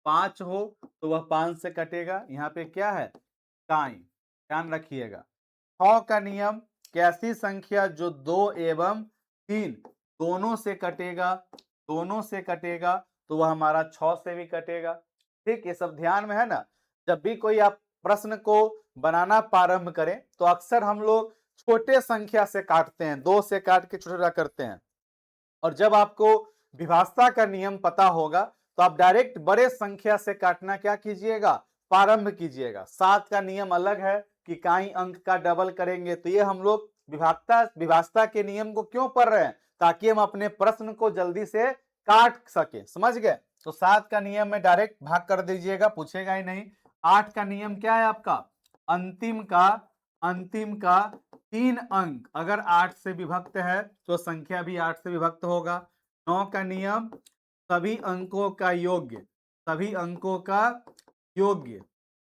पांच हो तो वह पांच से कटेगा। यहाँ पे क्या है, इकाई, ध्यान रखिएगा। 6 का नियम, कैसी संख्या जो दो एवं तीन दोनों से कटेगा, दोनों से कटेगा तो वह हमारा 6 से भी कटेगा। ठीक, ये सब ध्यान में है ना। जब भी कोई आप प्रश्न को बनाना प्रारंभ करें तो अक्सर हम लोग छोटे संख्या से काटते हैं, दो से काट के छोटा करते हैं, और जब आपको विभाजता का नियम पता होगा तो आप डायरेक्ट बड़े संख्या से काटना क्या कीजिएगा, प्रारंभ कीजिएगा। 7 का नियम अलग है कि इकाई अंक का डबल करेंगे। तो ये हम लोग विभाजता के नियम को क्यों पढ़ रहे हैं, ताकि हम अपने प्रश्न को जल्दी से काट सके, समझ गए। तो 7 का नियम में डायरेक्ट भाग कर दीजिएगा, पूछेगा ही नहीं। 8 का नियम क्या है आपका, अंतिम का तीन अंक अगर 8 से विभक्त है तो संख्या भी 8 से विभक्त होगा। 9 का नियम, सभी अंकों का योग्य, सभी अंकों का योग्य,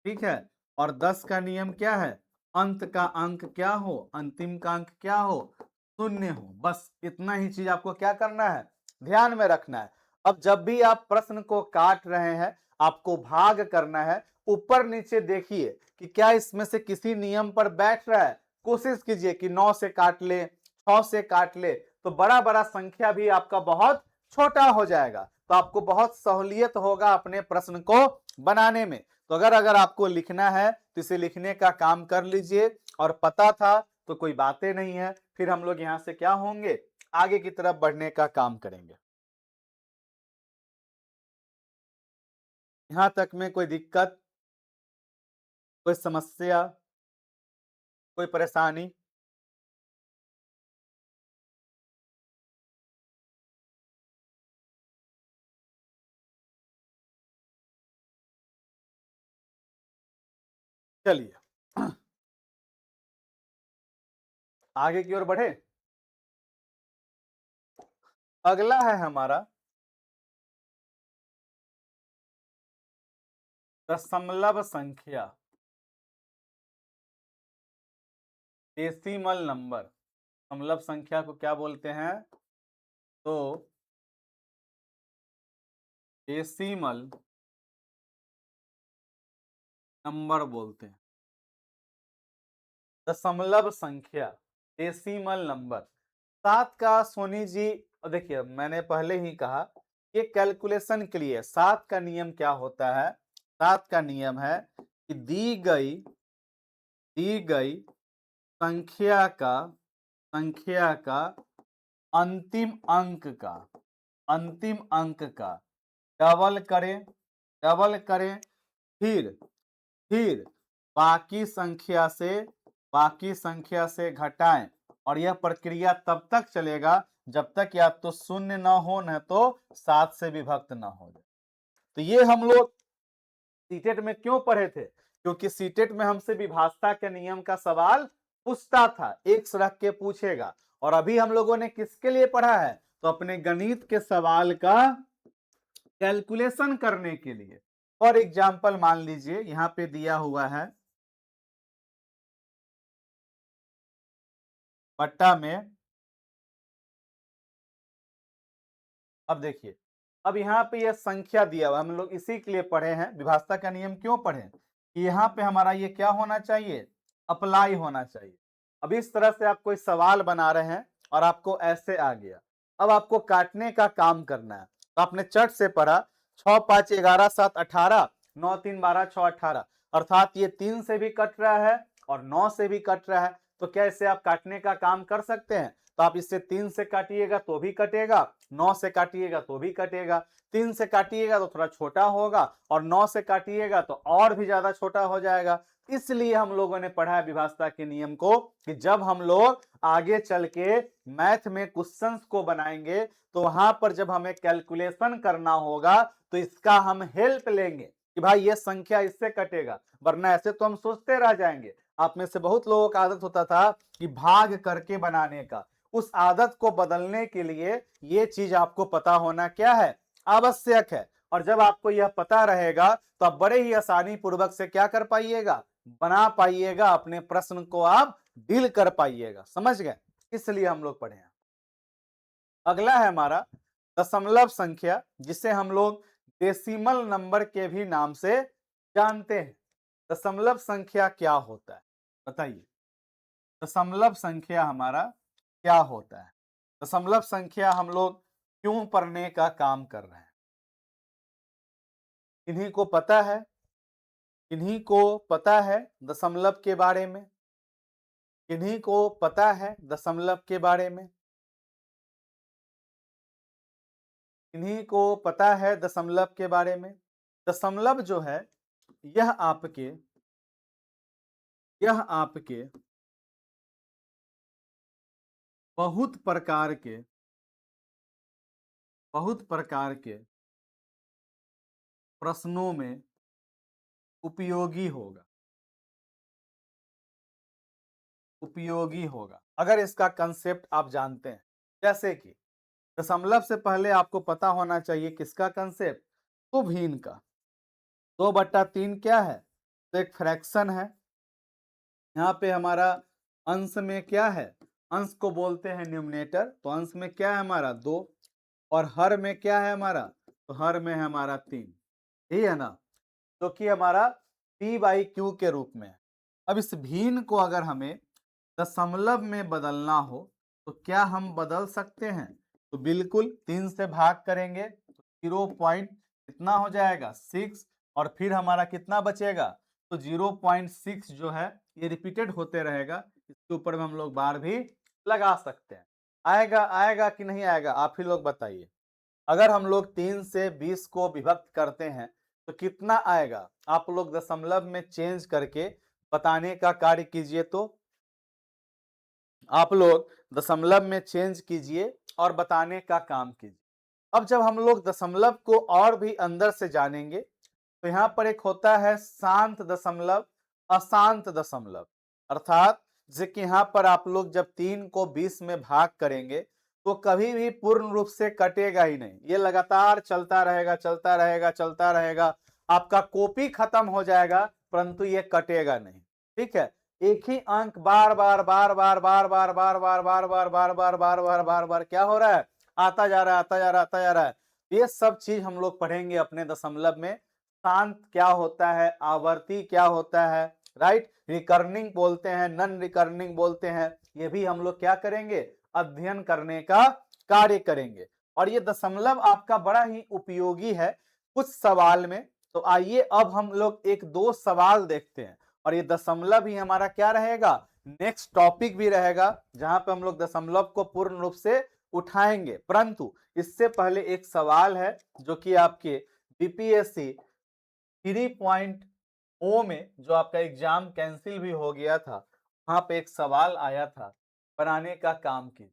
ठीक है। और 10 का नियम क्या है, अंत का अंक क्या हो, अंतिम का अंक क्या हो, शून्य हो। बस इतना ही चीज आपको क्या करना है, ध्यान में रखना है। अब जब भी आप प्रश्न को काट रहे हैं आपको भाग करना है, ऊपर नीचे देखिए कि क्या इसमें से किसी नियम पर बैठ रहा है। कोशिश कीजिए कि 9 से काट ले, 6 से काट ले, तो बड़ा बड़ा संख्या भी आपका बहुत छोटा हो जाएगा, तो आपको बहुत सहूलियत होगा अपने प्रश्न को बनाने में। तो अगर आपको लिखना है तो इसे लिखने का काम कर लीजिए, और पता था तो कोई बातें नहीं है। फिर हम लोग यहाँ से क्या होंगे, आगे की तरफ बढ़ने का काम करेंगे। यहाँ तक में कोई दिक्कत, कोई समस्या, कोई परेशानी? चलिए आगे की ओर बढ़े। अगला है हमारा दशमलव संख्या, डेसिमल नंबर। दशमलव संख्या को क्या बोलते हैं, तो डेसिमल नंबर बोलते हैं। दशमलव संख्या, डेसिमल नंबर। 7 का सोनी जी, देखिए मैंने पहले ही कहा कि कैलकुलेशन के लिए 7 का नियम क्या होता है। 7 का नियम है कि दी गई संख्या का अंतिम अंक का डबल करें, फिर बाकी संख्या से घटाएं, और यह प्रक्रिया तब तक चलेगा जब तक या तो शून्य न हो न तो 7 से विभक्त न हो जाए। तो ये हम लोग सीटेट में क्यों पढ़े थे? क्योंकि सीटेट में हमसे विभाजता के नियम का सवाल पूछता था, एक रख के पूछेगा। और अभी हम लोगों ने किसके लिए पढ़ा है? तो अपने गणित के सवाल का कैलकुलेशन करने के लिए। फॉर एग्जाम्पल मान लीजिए यहां पे दिया हुआ है बट्टा में, अब देखिए, अब यहाँ पे यह संख्या दिया हुआ, हम लोग इसी के लिए पढ़े हैं, विभाजता का नियम क्यों पढ़े कि यहाँ पे हमारा ये क्या होना चाहिए, अप्लाई होना चाहिए। अब इस तरह से आप कोई सवाल बना रहे हैं और आपको ऐसे आ गया, अब आपको काटने का काम करना है। तो आपने चट से पढ़ा 6 5 11 7 18, 9 3 12 6 18, अर्थात ये 3 से भी कट रहा है और 9 से भी कट रहा है। तो क्या इसे आप काटने का काम कर सकते हैं? तो आप इससे 3 से काटिएगा तो भी कटेगा, 9 से काटिएगा तो भी कटेगा। 3 से काटिएगा तो थोड़ा छोटा होगा और 9 से काटिएगा तो और भी ज्यादा छोटा हो जाएगा। इसलिए हम लोगों ने पढ़ा है विभाजता के नियम को कि जब हम लोग आगे चल के मैथ में क्वेश्चंस को बनाएंगे तो वहां पर जब हमें कैलकुलेशन करना होगा तो इसका हम हेल्प लेंगे कि भाई ये संख्या इससे कटेगा, वरना ऐसे तो हम सोचते रह जाएंगे। आप में से बहुत लोगों का आदत होता था कि भाग करके बनाने का, उस आदत को बदलने के लिए ये चीज आपको पता होना क्या है, आवश्यक है। और जब आपको यह पता रहेगा तो आप बड़े ही आसानी पूर्वक से क्या कर पाइएगा, बना पाइएगा, अपने प्रश्न को आप डील कर पाइएगा। समझ गए? इसलिए हम लोग पढ़े हैं। अगला है हमारा दशमलव संख्या, जिसे हम लोग डेसिमल नंबर के भी नाम से जानते हैं। दशमलव संख्या क्या होता है बताइए? दशमलव संख्या हमारा क्या होता है? दशमलव संख्या हम लोग क्यों पढ़ने का काम कर रहे हैं? इन्हीं को पता है? इन्हीं को पता है दशमलव के बारे में? इन्हीं को पता है दशमलव के बारे में? इन्हीं को पता है दशमलव के बारे में? दशमलव जो है यह आपके यह आपके बहुत प्रकार के बहुत प्रकार के प्रश्नों में उपयोगी होगा, उपयोगी होगा अगर इसका कंसेप्ट आप जानते हैं। जैसे कि दशमलव से पहले आपको पता होना चाहिए किसका कंसेप्ट, तो भिन्न का। 2/3 क्या है? तो एक फ्रैक्शन है। यहाँ पे हमारा अंश में क्या है, अंश को बोलते हैं न्यूमरेटर, तो अंश में क्या है हमारा 2, और हर में क्या है हमारा, तो हर में है हमारा 3, यही है ना, जो कि हमारा p/q के रूप में है। अब इस भिन्न को अगर हमें दशमलव में बदलना हो तो क्या हम बदल सकते हैं? तो बिल्कुल, 3 से भाग करेंगे तो 0 पॉइंट कितना हो जाएगा 6, और फिर हमारा कितना बचेगा, तो 0.6 जो है ये रिपीटेड होते रहेगा। इसके ऊपर में हम लोग बार भी लगा सकते हैं। आएगा आएगा कि नहीं आएगा, आप ही लोग बताइए। अगर हम लोग 3 से 20 को विभक्त करते हैं तो कितना आएगा? आप लोग दशमलव में चेंज करके बताने का कार्य कीजिए। तो आप लोग दशमलव में चेंज कीजिए और बताने का काम कीजिए। अब जब हम लोग दशमलव को और भी अंदर से जानेंगे तो यहाँ पर एक होता है शांत दशमलव, अशांत दशमलव। अर्थात जैसे कि यहाँ पर आप लोग जब 3 को 20 में भाग करेंगे तो कभी भी पूर्ण रूप से कटेगा ही नहीं, ये लगातार चलता रहेगा चलता रहेगा चलता रहेगा। आपका कॉपी खत्म हो जाएगा परंतु ये कटेगा नहीं। ठीक है, एक ही अंक बार बार बार बार बार बार बार बार बार बार बार बार बार बार बार बार क्या हो रहा है, आता जा रहा है आता जा रहा है आता जा रहा है। ये सब चीज हम लोग पढ़ेंगे अपने दशमलव में। शांत क्या होता है, आवर्ती क्या होता है, राइट, रिकर्निंग बोलते हैं, नन रिकर्निंग बोलते हैं, ये भी हम लोग क्या करेंगे, अध्ययन करने का कार्य करेंगे। और ये दशमलव आपका बड़ा ही उपयोगी है कुछ सवाल में। तो आइए अब हम लोग एक दो सवाल देखते हैं, और ये दशमलव ही हमारा क्या रहेगा, नेक्स्ट टॉपिक भी रहेगा, जहां पे हम लोग दशमलव को पूर्ण रूप से उठाएंगे। परंतु इससे पहले एक सवाल है जो कि आपके बीपीएससी 3.0 में, जो आपका एग्जाम कैंसिल भी हो गया था, वहां पे एक सवाल आया था, बनाने का काम की।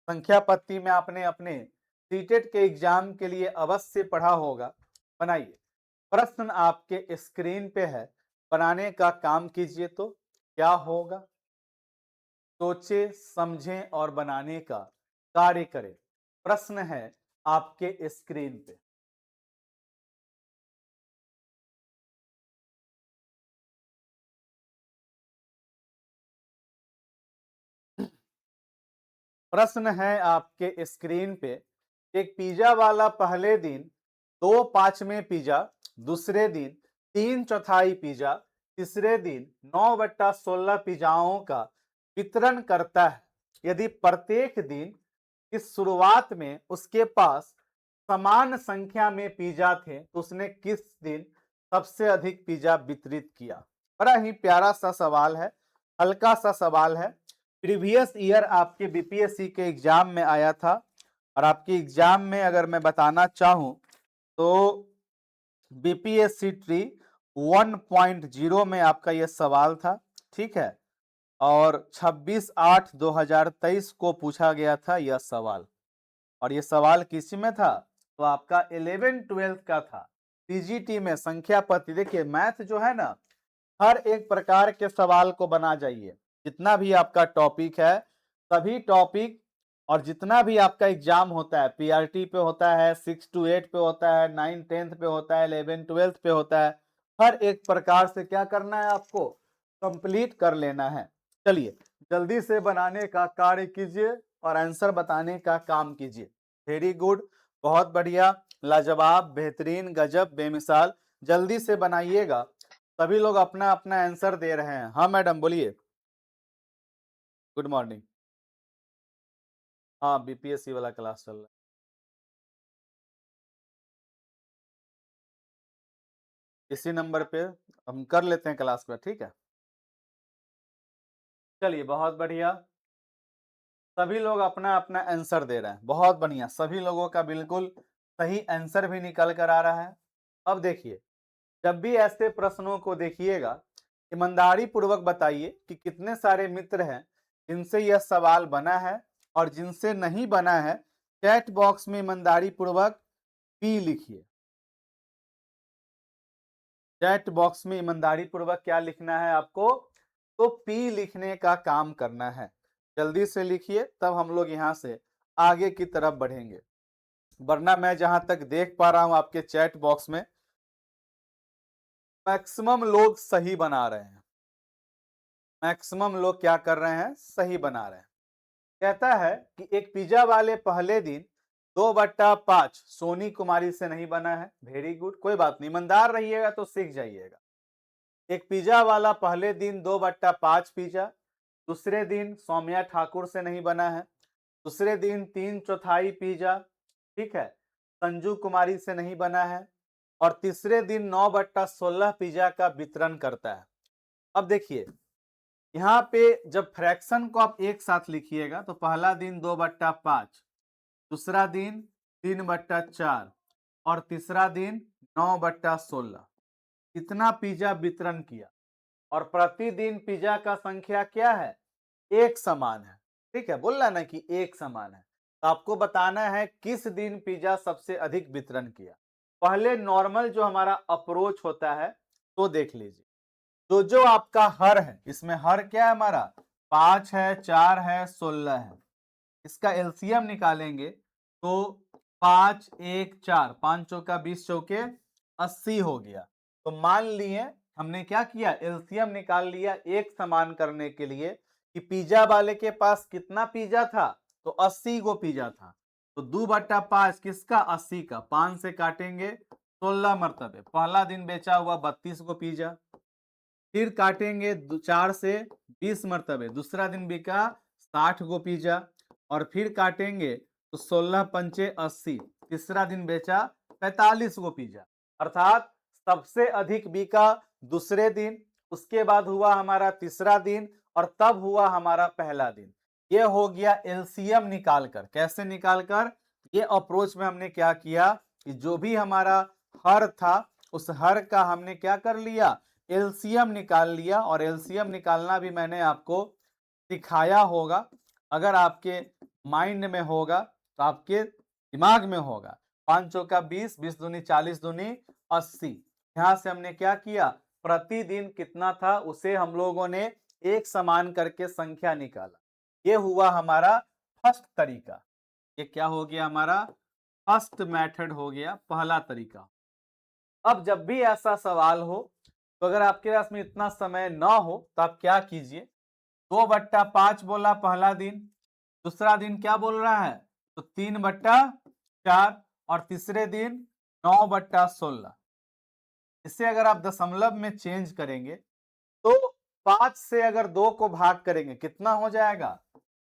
संख्या पत्ती में आपने अपने सीटेट के एग्जाम के लिए अवश्य पढ़ा होगा, बनाइए। प्रश्न आपके स्क्रीन पे है, बनाने का काम कीजिए तो क्या होगा? सोचे, समझें और बनाने का कार्य करें। प्रश्न है आपके स्क्रीन पे। प्रश्न है आपके स्क्रीन पे, एक पिज्जा वाला पहले दिन 2/5 पिज्जा, दूसरे दिन 3/4 पिज्जा, तीसरे दिन 9/16 पिज्जाओं का वितरण करता है। यदि प्रत्येक दिन की शुरुआत में उसके पास समान संख्या में पिज्जा थे तो उसने किस दिन सबसे अधिक पिज्जा वितरित किया? बड़ा ही प्यारा सा सवाल है, हल्का सा सवाल है। प्रीवियस ईयर आपके बीपीएससी के एग्जाम में आया था और आपके एग्जाम में अगर मैं बताना चाहूं तो बीपीएससी ट्री 1.0 में आपका यह सवाल था, ठीक है। और 26/8/2023 को पूछा गया था यह सवाल, और ये सवाल किस में था? तो आपका 11-12 का था। पीजीटी में संख्या पद्धति, देखिए मैथ जो है ना, हर एक प्रकार के सवाल को बना जाइए। जितना भी आपका टॉपिक है, सभी टॉपिक और जितना भी आपका एग्जाम होता है, पीआरटी पे होता है, 6 to 8 पे होता है, 9 10th पे होता है, 11 12th पे होता है, हर एक प्रकार से क्या करना है आपको? कंप्लीट कर लेना है। चलिए जल्दी से बनाने का कार्य कीजिए और आंसर बताने का काम कीजिए। वेरी गुड, बहुत बढ़िया, लाजवाब, बेहतरीन, गजब, बेमिसाल। जल्दी से बनाइएगा। सभी लोग अपना अपना आंसर दे रहे हैं। हाँ मैडम बोलिए। Good morning. हाँ बीपीएससी वाला क्लास चल रहा है। इसी नंबर पे हम कर लेते हैं क्लास में, ठीक है। चलिए बहुत बढ़िया, सभी लोग अपना अपना आंसर दे रहे हैं, बहुत बढ़िया। सभी लोगों का बिल्कुल सही आंसर भी निकल कर आ रहा है। अब देखिए, जब भी ऐसे प्रश्नों को देखिएगा, ईमानदारी पूर्वक बताइए कि कितने सारे मित्र हैं जिनसे यह सवाल बना है और जिनसे नहीं बना है। चैट बॉक्स में ईमानदारी पूर्वक पी लिखिए। चैट बॉक्स में ईमानदारी पूर्वक क्या लिखना है आपको? तो पी लिखने का काम करना है। जल्दी से लिखिए, तब हम लोग यहाँ से आगे की तरफ बढ़ेंगे। वरना मैं जहां तक देख पा रहा हूं आपके चैट बॉक्स में, मैक्सिमम लोग सही बना रहे हैं। मैक्सिमम लोग क्या कर रहे हैं? सही बना रहे हैं। कहता है कि एक पिज्जा वाले पहले दिन 2/5 सोनी कुमारी से नहीं बना है। वेरी गुड, कोई बात नहीं, ईमानदार रहिएगा तो सीख जाइएगा। एक पिज्जा वाला पहले दिन 2/5 पिज्जा, दूसरे दिन सौम्या ठाकुर से नहीं बना है, दूसरे दिन 3/4 पिज्जा, ठीक है, संजू कुमारी से नहीं बना है, और तीसरे दिन 9/16 पिज्जा का वितरण करता है। अब देखिए यहाँ पे जब फ्रैक्शन को आप एक साथ लिखिएगा तो पहला दिन 2/5, दूसरा दिन 3/4 और तीसरा दिन 9/16, इतना पिज्जा वितरण किया। और प्रतिदिन पिज्जा का संख्या क्या है? एक समान है, ठीक है, बोलना ना कि एक समान है। तो आपको बताना है किस दिन पिज्जा सबसे अधिक वितरण किया। पहले नॉर्मल जो हमारा अप्रोच होता है तो देख लीजिए। तो जो आपका हर है, इसमें हर क्या है हमारा? 5 है, 4 है, 16 है। इसका एलसीएम निकालेंगे तो 5 1 4, 5 चौका 20 चौके 80 हो गया। तो मान लिए हमने क्या किया? एलसीएम निकाल लिया एक समान करने के लिए कि पिज्जा वाले के पास कितना पिज्जा था? तो 80 गो पिज्जा था। तो 2/5 किसका? 80 का। 5 से काटेंगे 16 मरतबे। पहला दिन बेचा हुआ 32 गो पिज्जा। फिर काटेंगे 4 से 20 मरतबे, दूसरा दिन बिका 60 गो पिज्जा। और फिर काटेंगे तो 16 पंचे 80, तीसरा दिन बेचा 45 गो पिज्जा। अर्थात सबसे अधिक बिका दूसरे दिन, उसके बाद हुआ हमारा तीसरा दिन, और तब हुआ हमारा पहला दिन। ये हो गया एलसीएम निकालकर। कैसे निकालकर? ये अप्रोच में हमने क्या किया कि जो भी हमारा हर था उस हर का हमने क्या कर लिया? एलसीएम निकाल लिया। और एलसीएम निकालना भी मैंने आपको सिखाया होगा। अगर आपके माइंड में होगा तो आपके दिमाग में होगा। 5 चौका 20, 20 दूनी 40 दूनी 80, यहां से हमने क्या किया, प्रतिदिन कितना था उसे हम लोगों ने एक समान करके संख्या निकाला। ये हुआ हमारा फर्स्ट तरीका। ये क्या हो गया हमारा, फर्स्ट मेथड हो गया, पहला तरीका। अब जब भी ऐसा सवाल हो तो अगर आपके पास में इतना समय ना हो तो आप क्या कीजिए, 2/5 बोला पहला दिन, दूसरा दिन क्या बोल रहा है तो 3/4, और तीसरे दिन 9/16। इसे अगर आप दशमलव में चेंज करेंगे तो 5 से अगर 2 को भाग करेंगे कितना हो जाएगा,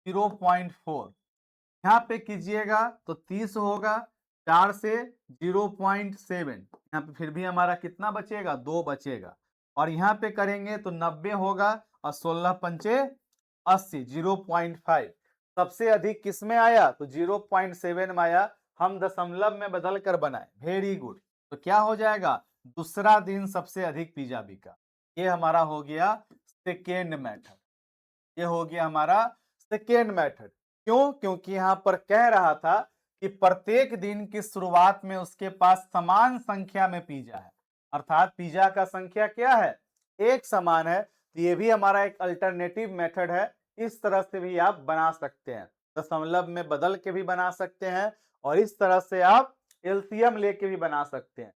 0.4। यहाँ पे कीजिएगा तो 30 होगा, 4 से 0.7, यहाँ पे फिर भी हमारा कितना बचेगा, 2 बचेगा। और यहाँ पे करेंगे तो 90 होगा, और 16 पंचे 80, 0.5। सबसे अधिक किस में आया तो 0.7 में आया, हम दशमलव में बदल कर बनाए, वेरी गुड। तो क्या हो जाएगा, दूसरा दिन सबसे अधिक पिज्जा बिका। ये हमारा हो गया सेकेंड मेथड। ये हो गया हमारा सेकेंड मेथड। क्यों, क्योंकि यहां पर कह रहा था कि प्रत्येक दिन की शुरुआत में उसके पास समान संख्या में पिज्जा है, अर्थात पिज्जा का संख्या क्या है, एक समान है। तो ये भी हमारा एक अल्टरनेटिव मेथड है। इस तरह से भी आप बना सकते हैं, दशमलव में बदल के भी बना सकते हैं, और इस तरह से आप एलसीएम लेके भी बना सकते हैं।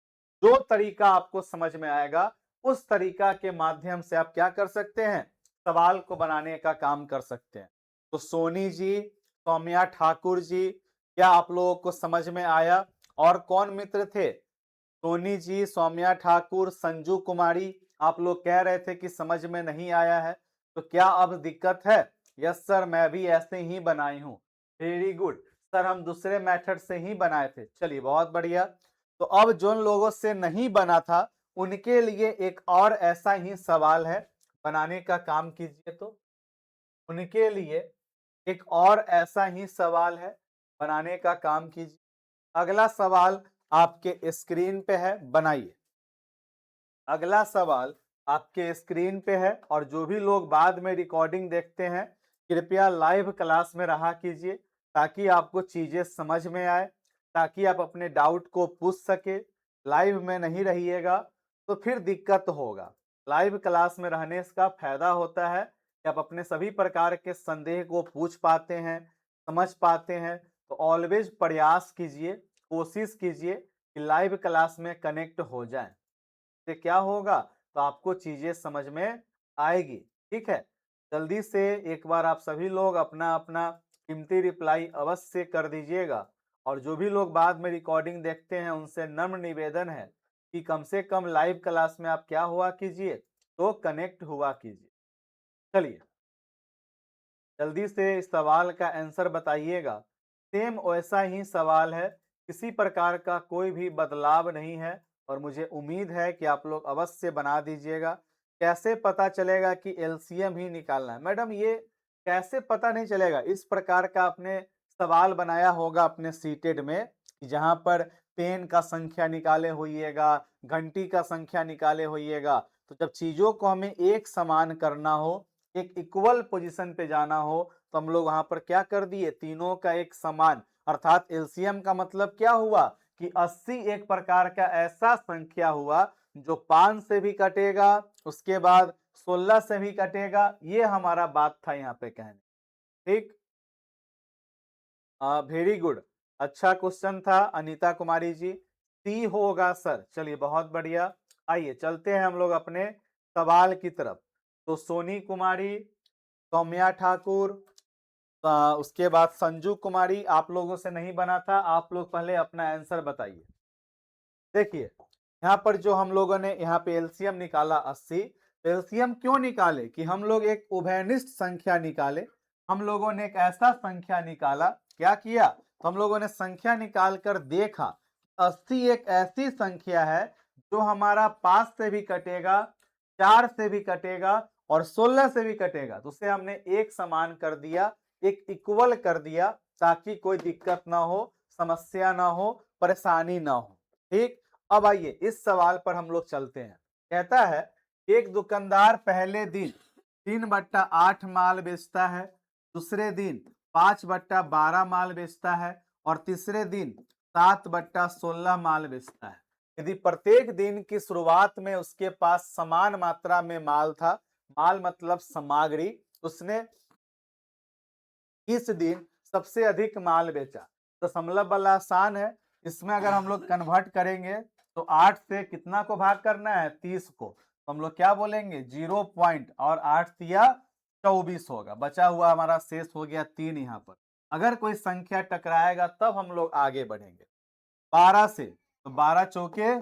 जो तरीका आपको समझ में आएगा उस तरीका के माध्यम से आप क्या कर सकते हैं, सवाल को बनाने का काम कर सकते हैं। तो सोनी जी, सौम्या ठाकुर जी, क्या आप लोगों को समझ में आया? और कौन मित्र थे, सोनी जी, सौम्या ठाकुर, संजू कुमारी, आप लोग कह रहे थे कि समझ में नहीं आया है, तो क्या अब दिक्कत है? यस सर, मैं भी ऐसे ही बनाई हूं। वेरी गुड सर, हम दूसरे मेथड से ही बनाए थे। चलिए बहुत बढ़िया। तो अब जिन लोगों से नहीं बना था उनके लिए एक और ऐसा ही सवाल है, बनाने का काम कीजिए। तो उनके लिए एक और ऐसा ही सवाल है, बनाने का काम कीजिए। अगला सवाल आपके स्क्रीन पे है, बनाइए। अगला सवाल आपके स्क्रीन पे है, और जो भी लोग बाद में रिकॉर्डिंग देखते हैं कृपया लाइव क्लास में रहा कीजिए, ताकि आपको चीजें समझ में आए, ताकि आप अपने डाउट को पूछ सके। लाइव में नहीं रहिएगा तो फिर दिक्कत होगा। लाइव क्लास में रहने का फायदा होता है कि आप अपने सभी प्रकार के संदेह को पूछ पाते हैं, समझ पाते हैं। तो ऑलवेज प्रयास कीजिए, कोशिश कीजिए कि लाइव क्लास में कनेक्ट हो जाए। से क्या होगा, तो आपको चीजें समझ में आएगी। ठीक है, जल्दी से एक बार आप सभी लोग अपना अपना कीमती रिप्लाई अवश्य कर दीजिएगा। और जो भी लोग बाद में रिकॉर्डिंग देखते हैं उनसे नम्र निवेदन है कि कम से कम लाइव क्लास में आप क्या हुआ कीजिए, तो कनेक्ट हुआ कीजिए। चलिए जल्दी से इस सवाल का आंसर बताइएगा। सेम वैसा ही सवाल है, किसी प्रकार का कोई भी बदलाव नहीं है, और मुझे उम्मीद है कि आप लोग अवश्य बना दीजिएगा। कैसे पता चलेगा कि एलसीएम ही निकालना है? मैडम ये कैसे पता नहीं चलेगा, इस प्रकार का आपने सवाल बनाया होगा अपने सीटेड में, जहां पर पेन का संख्या निकाले होइएगा, घंटी का संख्या निकाले होइएगा। तो जब चीजों को हमें एक समान करना हो, एक इक्वल पोजीशन पे जाना हो, तो हम लोग वहां पर क्या कर दिए, तीनों का एक समान, अर्थात एलसीएम का मतलब क्या हुआ कि 80 एक प्रकार का ऐसा संख्या हुआ जो 5 से भी कटेगा, उसके बाद 16 से भी कटेगा। ये हमारा बात था यहाँ पे कहने। ठीक, वेरी गुड, अच्छा क्वेश्चन था अनीता कुमारी जी। सी होगा सर। चलिए बहुत बढ़िया, आइए चलते हैं हम लोग अपने सवाल की तरफ। तो सोनी कुमारी, सौम्या ठाकुर, उसके बाद संजू कुमारी, आप लोगों से नहीं बना था, आप लोग पहले अपना आंसर बताइए। देखिए यहाँ पर जो हम लोगों ने यहाँ पे एलसीएम निकाला 80। एलसीएम क्यों निकाले कि हम लोग एक उभयनिष्ठ संख्या निकाले। हम लोगों ने एक ऐसा संख्या निकाला, क्या किया, तो हम लोगों ने संख्या निकाल कर देखा 80 एक ऐसी संख्या है जो हमारा 5 से भी कटेगा, 4 से भी कटेगा, और 16 से भी कटेगा। तो उसे हमने एक समान कर दिया, एक इक्वल कर दिया, ताकि कोई दिक्कत ना हो, समस्या ना हो, परेशानी ना हो। ठीक, अब आइए इस सवाल पर हम लोग चलते हैं। कहता है एक दुकानदार पहले दिन 3/8 माल बेचता है, दूसरे दिन 5/12 माल बेचता है, और तीसरे दिन 7/16 माल बेचता है। यदि प्रत्येक दिन की शुरुआत में उसके पास समान मात्रा में माल था, माल मतलब सामग्री, उसने इस दिन सबसे अधिक माल बेचा। दशमलव वाला आसान है, इसमें अगर हम लोग कन्वर्ट करेंगे तो 8 से कितना को भाग करना है, 30 को, तो हम लोग क्या बोलेंगे 0 पॉइंट और 8 तिया 24 होगा। बचा हुआ हमारा शेष हो गया 3 यहाँ पर। अगर कोई संख्या टकराएगा तब हम लोग आगे बढ़ेंगे। 12 से तो 12 चौके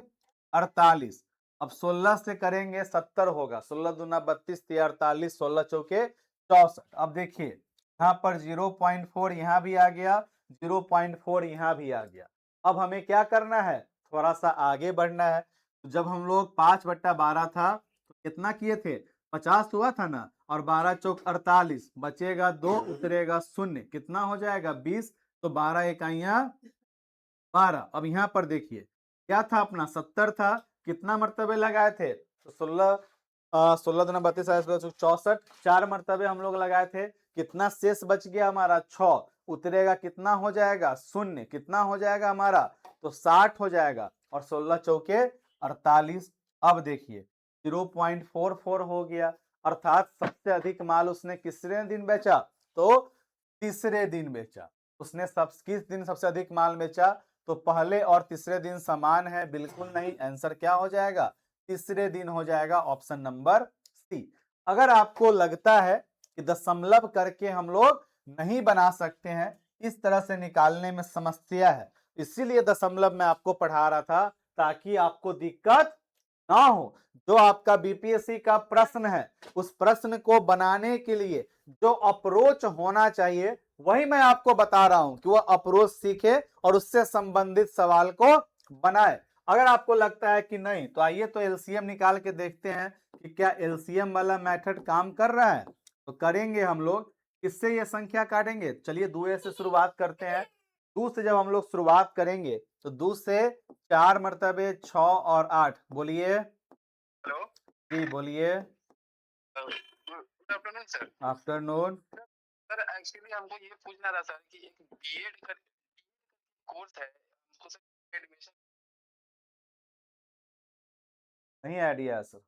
48, अब 16 से करेंगे 70 होगा, 16 दूना 32 तिया 48, 16 चौके 64। अब देखिए यहाँ पर 0.4 यहाँ भी आ गया, 0.4 यहाँ भी आ गया। अब हमें क्या करना है, थोड़ा सा आगे बढ़ना है। तो जब हम लोग 5/12 था तो कितना किए थे, 50 हुआ था ना, और 12 चौक 48, बचेगा 2, उतरेगा 0, कितना हो जाएगा 20, तो 12 इकाइयां 12। अब यहाँ पर देखिए क्या था अपना 70 था, कितना मर्तबे लगाए थे, तो 16 दूना 32 64, 4 मर्तबे हम लोग लगाए थे। कितना शेष बच गया हमारा 6, उतरेगा कितना हो जाएगा 0, कितना हो जाएगा हमारा, तो 60 हो जाएगा, और 16 चौके 48। अब देखिए 0.44 हो गया, अर्थात सबसे अधिक माल उसने किसरे दिन बेचा, तो तीसरे दिन बेचा। उसने किस दिन सबसे अधिक माल बेचा, तो पहले और तीसरे दिन समान है, बिल्कुल नहीं, आंसर क्या हो जाएगा, तीसरे दिन हो जाएगा, ऑप्शन नंबर सी। अगर आपको लगता है कि दशमलव करके हम लोग नहीं बना सकते हैं, इस तरह से निकालने में समस्या है, इसीलिए दशमलव मैं आपको पढ़ा रहा था ताकि आपको दिक्कत ना हो। जो आपका बीपीएससी का प्रश्न है, उस प्रश्न को बनाने के लिए जो अप्रोच होना चाहिए वही मैं आपको बता रहा हूं कि वो अप्रोच सीखे और उससे संबंधित सवाल को बनाए। अगर आपको लगता है कि नहीं, तो आइए तो एलसीएम निकाल के देखते हैं कि क्या एलसीएम वाला मेथड काम कर रहा है। तो करेंगे हम लोग, किससे ये संख्या काटेंगे, चलिए 2 से शुरुआत करते हैं। 2 से जब हम लोग शुरुआत करेंगे तो 2 से 4 मरतबे 6 और 8, बोलिए। हेलो जी बोलिए। Good afternoon sir. Afternoon. Sir actually हमको ये पूछना था सर कि एक बीएड का कोर्स है, हमको सर एडमिशन नहीं आइडिया सर।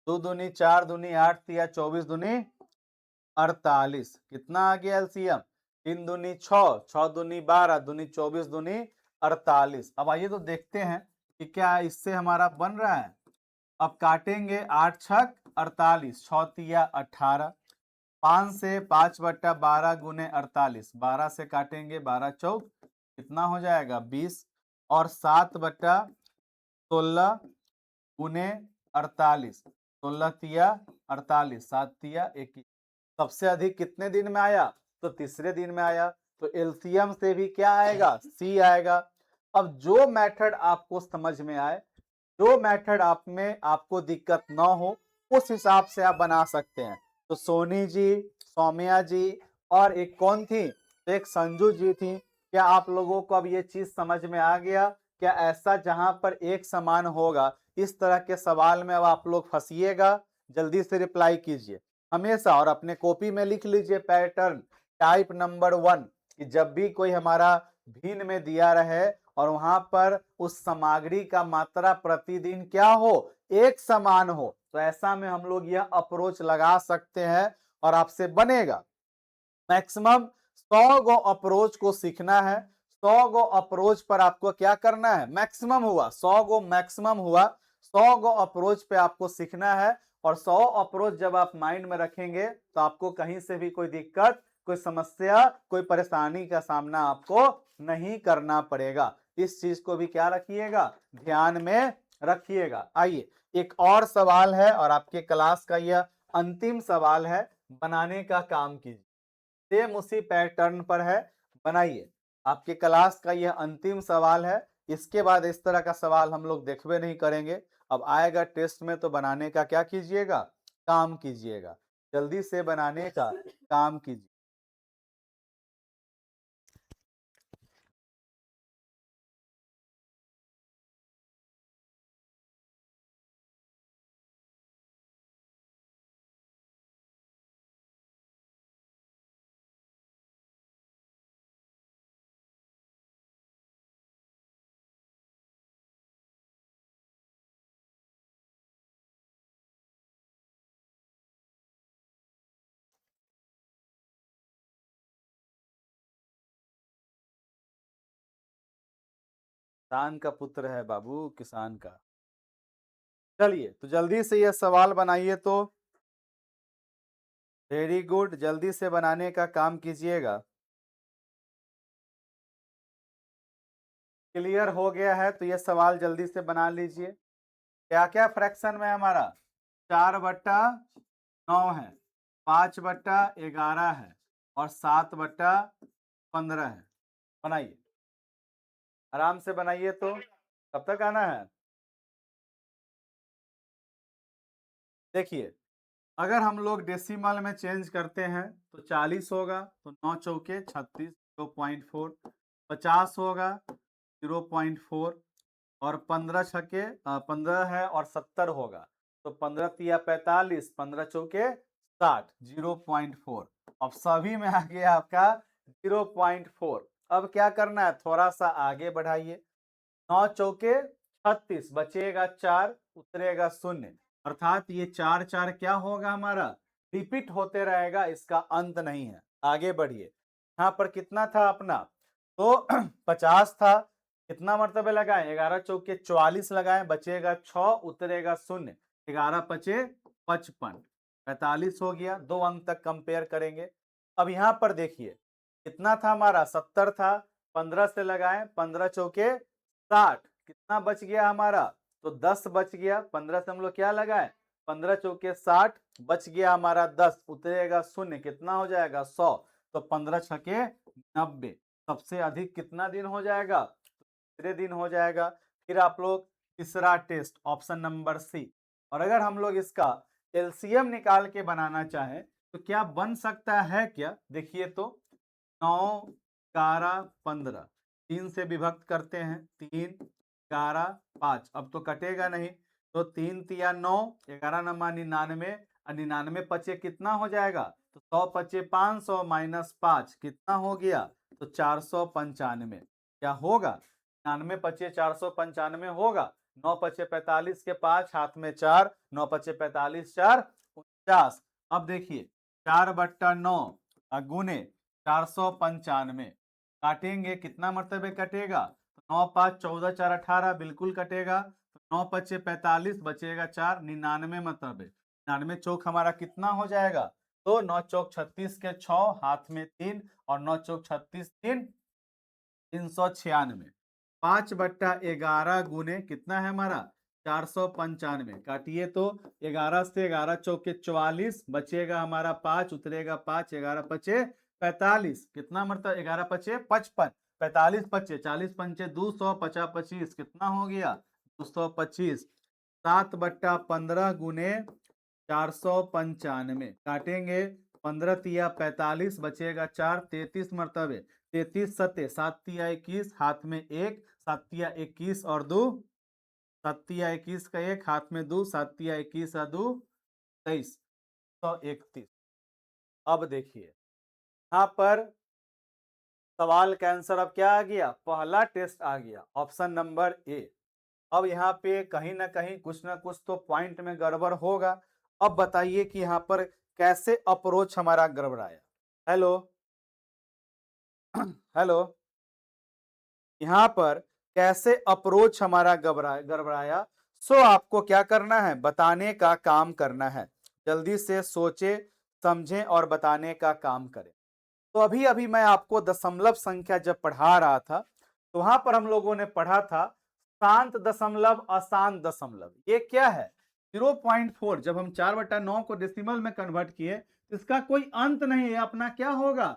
2 दूनी 4 दूनी 8 तिया 24 दूनी 48, कितना आ गया एलसीएम, 3 दूनी 6, 6 दूनी 12, दूनी 24, दूनी 48। अब आइए तो देखते हैं कि क्या इससे हमारा बन रहा है। अब काटेंगे 8 छक 48, 6 तिया 18, 5 से 5/12 गुने 48, 12 से काटेंगे 12 चौक, कितना हो जाएगा 20, और 7/16 गुने 48, 16 तिया 48, 7 तिया 21। सबसे अधिक कितने दिन में आया, तो तीसरे दिन में आया, तो एलसीएम से भी क्या आएगा, सी आएगा। अब जो मेथड आपको समझ में आए, जो मेथड आप में आपको दिक्कत ना हो, उस हिसाब से आप बना सकते हैं। तो सोनी जी, सौम्या जी और एक कौन थी, तो एक संजू जी थी। क्या आप लोगों को अब ये चीज समझ में आ गया, क्या ऐसा जहां पर एक समान होगा, इस तरह के सवाल में अब आप लोग फंसिएगा, जल्दी से रिप्लाई कीजिए हमेशा, और अपने कॉपी में लिख लीजिए पैटर्न टाइप नंबर 1, कि जब भी कोई हमारा भिन्न में दिया रहे और वहां पर उस सामग्री का मात्रा प्रतिदिन क्या हो, एक समान हो, तो ऐसा में हम लोग यह अप्रोच लगा सकते हैं और आपसे बनेगा। मैक्सिमम 100 गो अप्रोच को सीखना है। 100 गो अप्रोच पर आपको क्या करना है, मैक्सिमम हुआ 100 गो, मैक्सिमम हुआ 100 गो अप्रोच पे आपको सीखना है। और 100 अप्रोच जब आप माइंड में रखेंगे तो आपको कहीं से भी कोई दिक्कत, कोई समस्या, कोई परेशानी का सामना आपको नहीं करना पड़ेगा। इस चीज को भी क्या रखिएगा, ध्यान में रखिएगा। आइए एक और सवाल है और आपके क्लास का यह अंतिम सवाल है, बनाने का काम कीजिए। सेम उसी पैटर्न पर है, बनाइए। आपके क्लास का यह अंतिम सवाल है, इसके बाद इस तरह का सवाल हम लोग देखबे नहीं करेंगे। अब आएगा टेस्ट में तो बनाने का क्या कीजिएगा, काम कीजिएगा, जल्दी से बनाने का काम कीजिए। किसान का पुत्र है बाबू, किसान का। चलिए तो जल्दी से ये सवाल बनाइए तो। वेरी गुड, जल्दी से बनाने का काम कीजिएगा। क्लियर हो गया है तो ये सवाल जल्दी से बना लीजिए। क्या क्या फ्रैक्शन में है हमारा? 4/9 है, 5/11 है और 7/15 है। बनाइए, आराम से बनाइए तो। कब तक आना है? देखिए, अगर हम लोग डेसिमल में चेंज करते हैं तो 40 होगा, तो 9 चौके 36, 0.4। 50 होगा 0.4 और 15 छके 15 है और 70 होगा, तो 15 तिया 45, 15 चौके 60, 0.4। अब सभी में आ गया आपका 0.4। अब क्या करना है, थोड़ा सा आगे बढ़ाइए। 9 चौके 36, बचेगा 4, उतरेगा 0, अर्थात ये 4 4 क्या होगा हमारा, रिपीट होते रहेगा, इसका अंत नहीं है। आगे बढ़िए, यहाँ पर कितना था अपना, तो 50 था, कितना मर्तबे लगाए, 11 चौके 44 लगाए, बचेगा 6, उतरेगा 0, 11 पचे 55, 45 हो गया। 2 अंक तक कंपेयर करेंगे। अब यहाँ पर देखिए कितना था हमारा, 70 था, 15 से लगाए, 15 चौके 60, कितना बच गया हमारा, तो 10 बच गया। 15 से हम लोग क्या लगाए, 15 चौके 60, बच गया हमारा 10, उतरेगा 0, कितना हो जाएगा 100, तो 15 छके 90। सबसे अधिक कितना दिन हो जाएगा, तीसरे दिन हो जाएगा। फिर आप लोग तीसरा टेस्ट, ऑप्शन नंबर सी। और अगर हम लोग इसका एलसीएम निकाल के बनाना चाहें तो क्या बन सकता है क्या, देखिए तो। 9, 11, 15, 3 से विभक्त करते हैं, 3, 11, 5, अब तो कटेगा नहीं, तो 3 तिया 9, 11 नमा 99, और 99 पचे कितना हो जाएगा, तो 100 पचे 500 माइनस 5 कितना हो गया, तो 495। क्या होगा, 99 पचे 495 होगा। 9 पचे 45 के 5, हाथ में 4, 9 पचे 45, 4 49। अब देखिए 4/9 गुने 495, काटेंगे कितना मरतबे कटेगा, तो 9 5 14 4 18, बिल्कुल कटेगा। तो 9 पचे 45, बचेगा 4, 99 मरतबे। 99 चौक हमारा कितना हो जाएगा, तो 9 चौक 36 के 6, हाथ में 3, और 9 चौक 36 3, 396। 5/11 गुने कितना है हमारा, 495, काटिए तो। 11 से 11 चौके 44, बचेगा हमारा 5, उतरेगा 5, 11 पचे 45, कितना मतलब 11 पचे 55, 45 पचे 40 पंचे 200, 50 25, कितना हो गया 225। 7/15 गुने 495, काटेंगे, 15 तिया 45, बचेगा 4, 33 मरतबे, 33 सत्ते 7 तिया 21, हाथ में 1, 7 तिया 21 और 2, 7 तिया 21 का 1, हाथ में 2, 7 तिया 21 और 2 23, 131। अब देखिए यहाँ पर सवाल का आंसर अब क्या आ गया, पहला टेस्ट आ गया, ऑप्शन नंबर ए। अब यहाँ पे कहीं ना कहीं कुछ ना कुछ तो पॉइंट में गड़बड़ होगा। अब बताइए कि यहाँ पर कैसे अप्रोच हमारा गड़बड़ाया। हेलो हेलो, यहाँ पर कैसे अप्रोच हमारा गड़बड़ाया। सो आपको क्या करना है, बताने का काम करना है। जल्दी से सोचे, समझें और बताने का काम करें। तो अभी अभी मैं आपको दशमलव संख्या जब पढ़ा रहा था तो वहां पर हम लोगों ने पढ़ा था शांत दशमलव, अशांत दशमलव। ये क्या है, 0.4 जब हम 4/9 को डेसिमल में कन्वर्ट किए तो इसका कोई अंत नहीं है, अपना क्या होगा,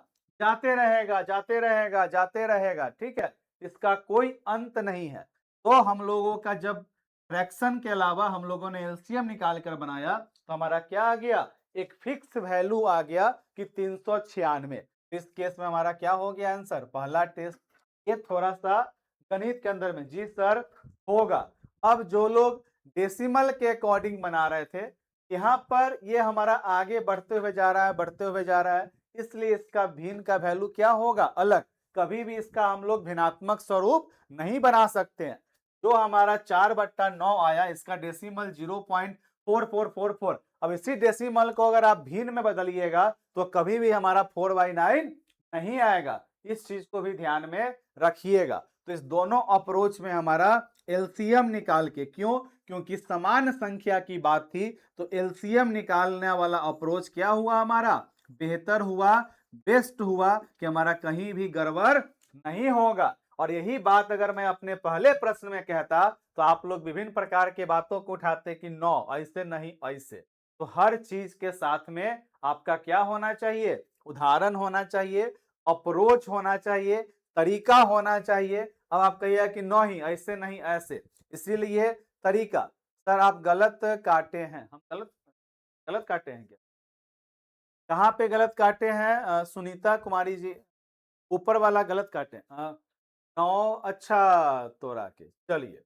जाते रहेगा जाते रहेगा जाते रहेगा, ठीक है, इसका कोई अंत नहीं है। तो हम लोगों का जब फ्रैक्शन के अलावा हम लोगों ने एलसीएम निकाल कर बनाया तो हमारा क्या आ गया, एक फिक्स वैल्यू आ गया कि 396। इस केस में हमारा क्या हो गया आंसर, पहला टेस्ट। ये थोड़ा सा गणित के अंदर में जी सर होगा। अब जो लोग डेसिमल के अकॉर्डिंग बना रहे थे, यहाँ पर ये हमारा आगे बढ़ते हुए जा रहा है, बढ़ते हुए जा रहा है, इसलिए इसका भिन्न का वैल्यू क्या होगा, अलग। कभी भी इसका हम लोग भिन्नात्मक स्वरूप नहीं बना सकते हैं। जो हमारा 4/9 आया, इसका डेसिमल 0.4444। अब इसी डेसिमल को अगर आप भिन्न में बदलिएगा तो कभी भी हमारा 4/9 नहीं आएगा। इस चीज को भी ध्यान में रखिएगा। तो इस दोनों अप्रोच में हमारा एलसीएम निकाल के, क्यों? क्योंकि समान संख्या की बात थी, तो एलसीएम निकालने वाला अप्रोच क्या हुआ हमारा? बेहतर हुआ, बेस्ट हुआ कि हमारा कहीं भी गड़बड़ नहीं होगा। और यही बात अगर मैं अपने पहले प्रश्न में कहता तो आप लोग विभिन्न प्रकार के बातों को उठाते कि नो ऐसे नहीं ऐसे। तो हर चीज के साथ में आपका क्या होना चाहिए? उदाहरण होना चाहिए, अप्रोच होना चाहिए, तरीका होना चाहिए। अब आप कहिए कि नहीं ऐसे नहीं ऐसे, इसीलिए तरीका। सर आप गलत काटे हैं, हम गलत गलत काटे हैं क्या? कहाँ पे गलत काटे हैं सुनीता कुमारी जी? ऊपर वाला गलत काटे हैं। 9 अच्छा तोड़ा के चलिए,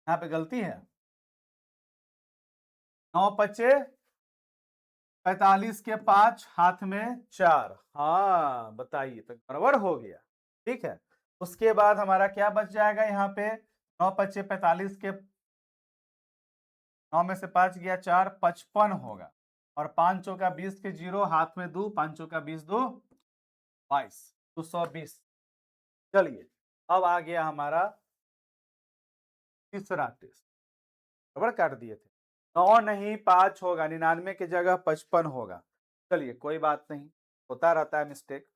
यहाँ पे गलती है। 9 पचे 45 के 5 हाथ में 4। हाँ बताइए, तो गड़बड़ हो गया। ठीक है, उसके बाद हमारा क्या बच जाएगा यहाँ पे? 9 पचे 45 के 9 में से 5 गया 4, 55 होगा। और 5 चौका 20 के 0, हाथ में 2, 5 चौका 20 2 22, 220। चलिए, अब आ गया हमारा तीसरा टेस्ट। गड़बड़ काट दिए थे। 9 नहीं 5 होगा, 99 की जगह 55 होगा। चलिए कोई बात नहीं, होता रहता है मिस्टेक।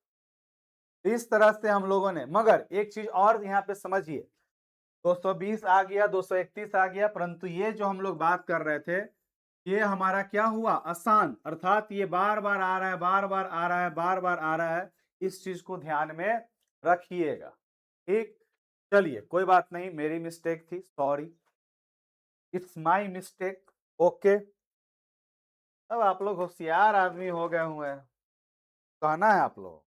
इस तरह से हम लोगों ने, मगर एक चीज और यहाँ पे समझिए, 220 आ गया, 231 आ गया, परंतु ये जो हम लोग बात कर रहे थे, ये हमारा क्या हुआ? आसान, अर्थात ये बार बार आ रहा है, बार बार आ रहा है, बार बार आ रहा है। इस चीज को ध्यान में रखिएगा। ठीक, चलिए कोई बात नहीं, मेरी मिस्टेक थी, sorry, it's my mistake. Okay, अब आप लोग होशियार आदमी हो गए हुए हैं, कहना है आप लोग।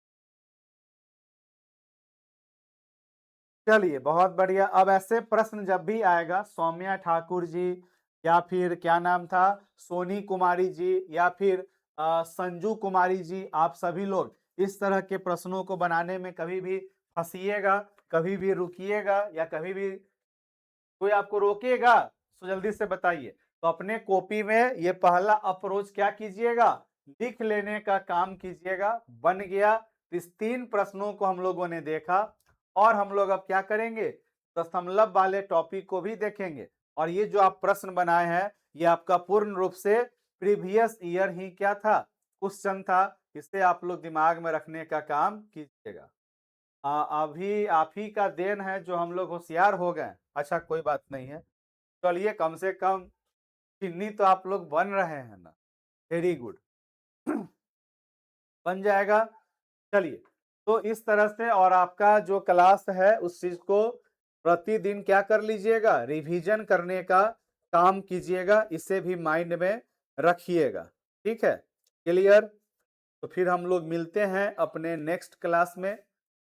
चलिए बहुत बढ़िया। अब ऐसे प्रश्न जब भी आएगा, सौम्या ठाकुर जी या फिर क्या नाम था, सोनी कुमारी जी या फिर संजू कुमारी जी, आप सभी लोग इस तरह के प्रश्नों को बनाने में कभी भी फंसिएगा, कभी भी रुकिएगा, या कभी भी कोई आपको रोकेगा तो जल्दी से बताइए। तो अपने कॉपी में ये पहला अप्रोच क्या कीजिएगा? लिख लेने का काम कीजिएगा। बन गया। इस 3 प्रश्नों को हम लोगों ने देखा, और हम लोग अब क्या करेंगे? दशमलव वाले टॉपिक को भी देखेंगे। और ये जो आप प्रश्न बनाए हैं, ये आपका पूर्ण रूप से प्रीवियस ईयर ही क्या था? क्वेश्चन था। इसे आप लोग दिमाग में रखने का काम कीजिएगा। अभी आप ही का देन है जो हम लोग होशियार हो गए। अच्छा कोई बात नहीं है, चलिए कम से कम चिन्नी तो आप लोग बन रहे हैं ना, वेरी गुड। बन जाएगा। चलिए, तो इस तरह से, और आपका जो क्लास है उस चीज को प्रतिदिन क्या कर लीजिएगा? रिवीजन करने का काम कीजिएगा, इसे भी माइंड में रखिएगा। ठीक है, क्लियर? तो फिर हम लोग मिलते हैं अपने नेक्स्ट क्लास में।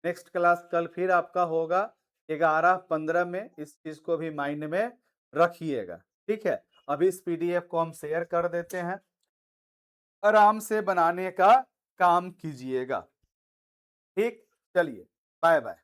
नेक्स्ट क्लास कल फिर आपका होगा 11:15 में। इस चीज को भी माइंड में रखिएगा। ठीक है, अभी इस पीडीएफ को हम शेयर कर देते हैं, आराम से बनाने का काम कीजिएगा। ठीक, चलिए बाय बाय।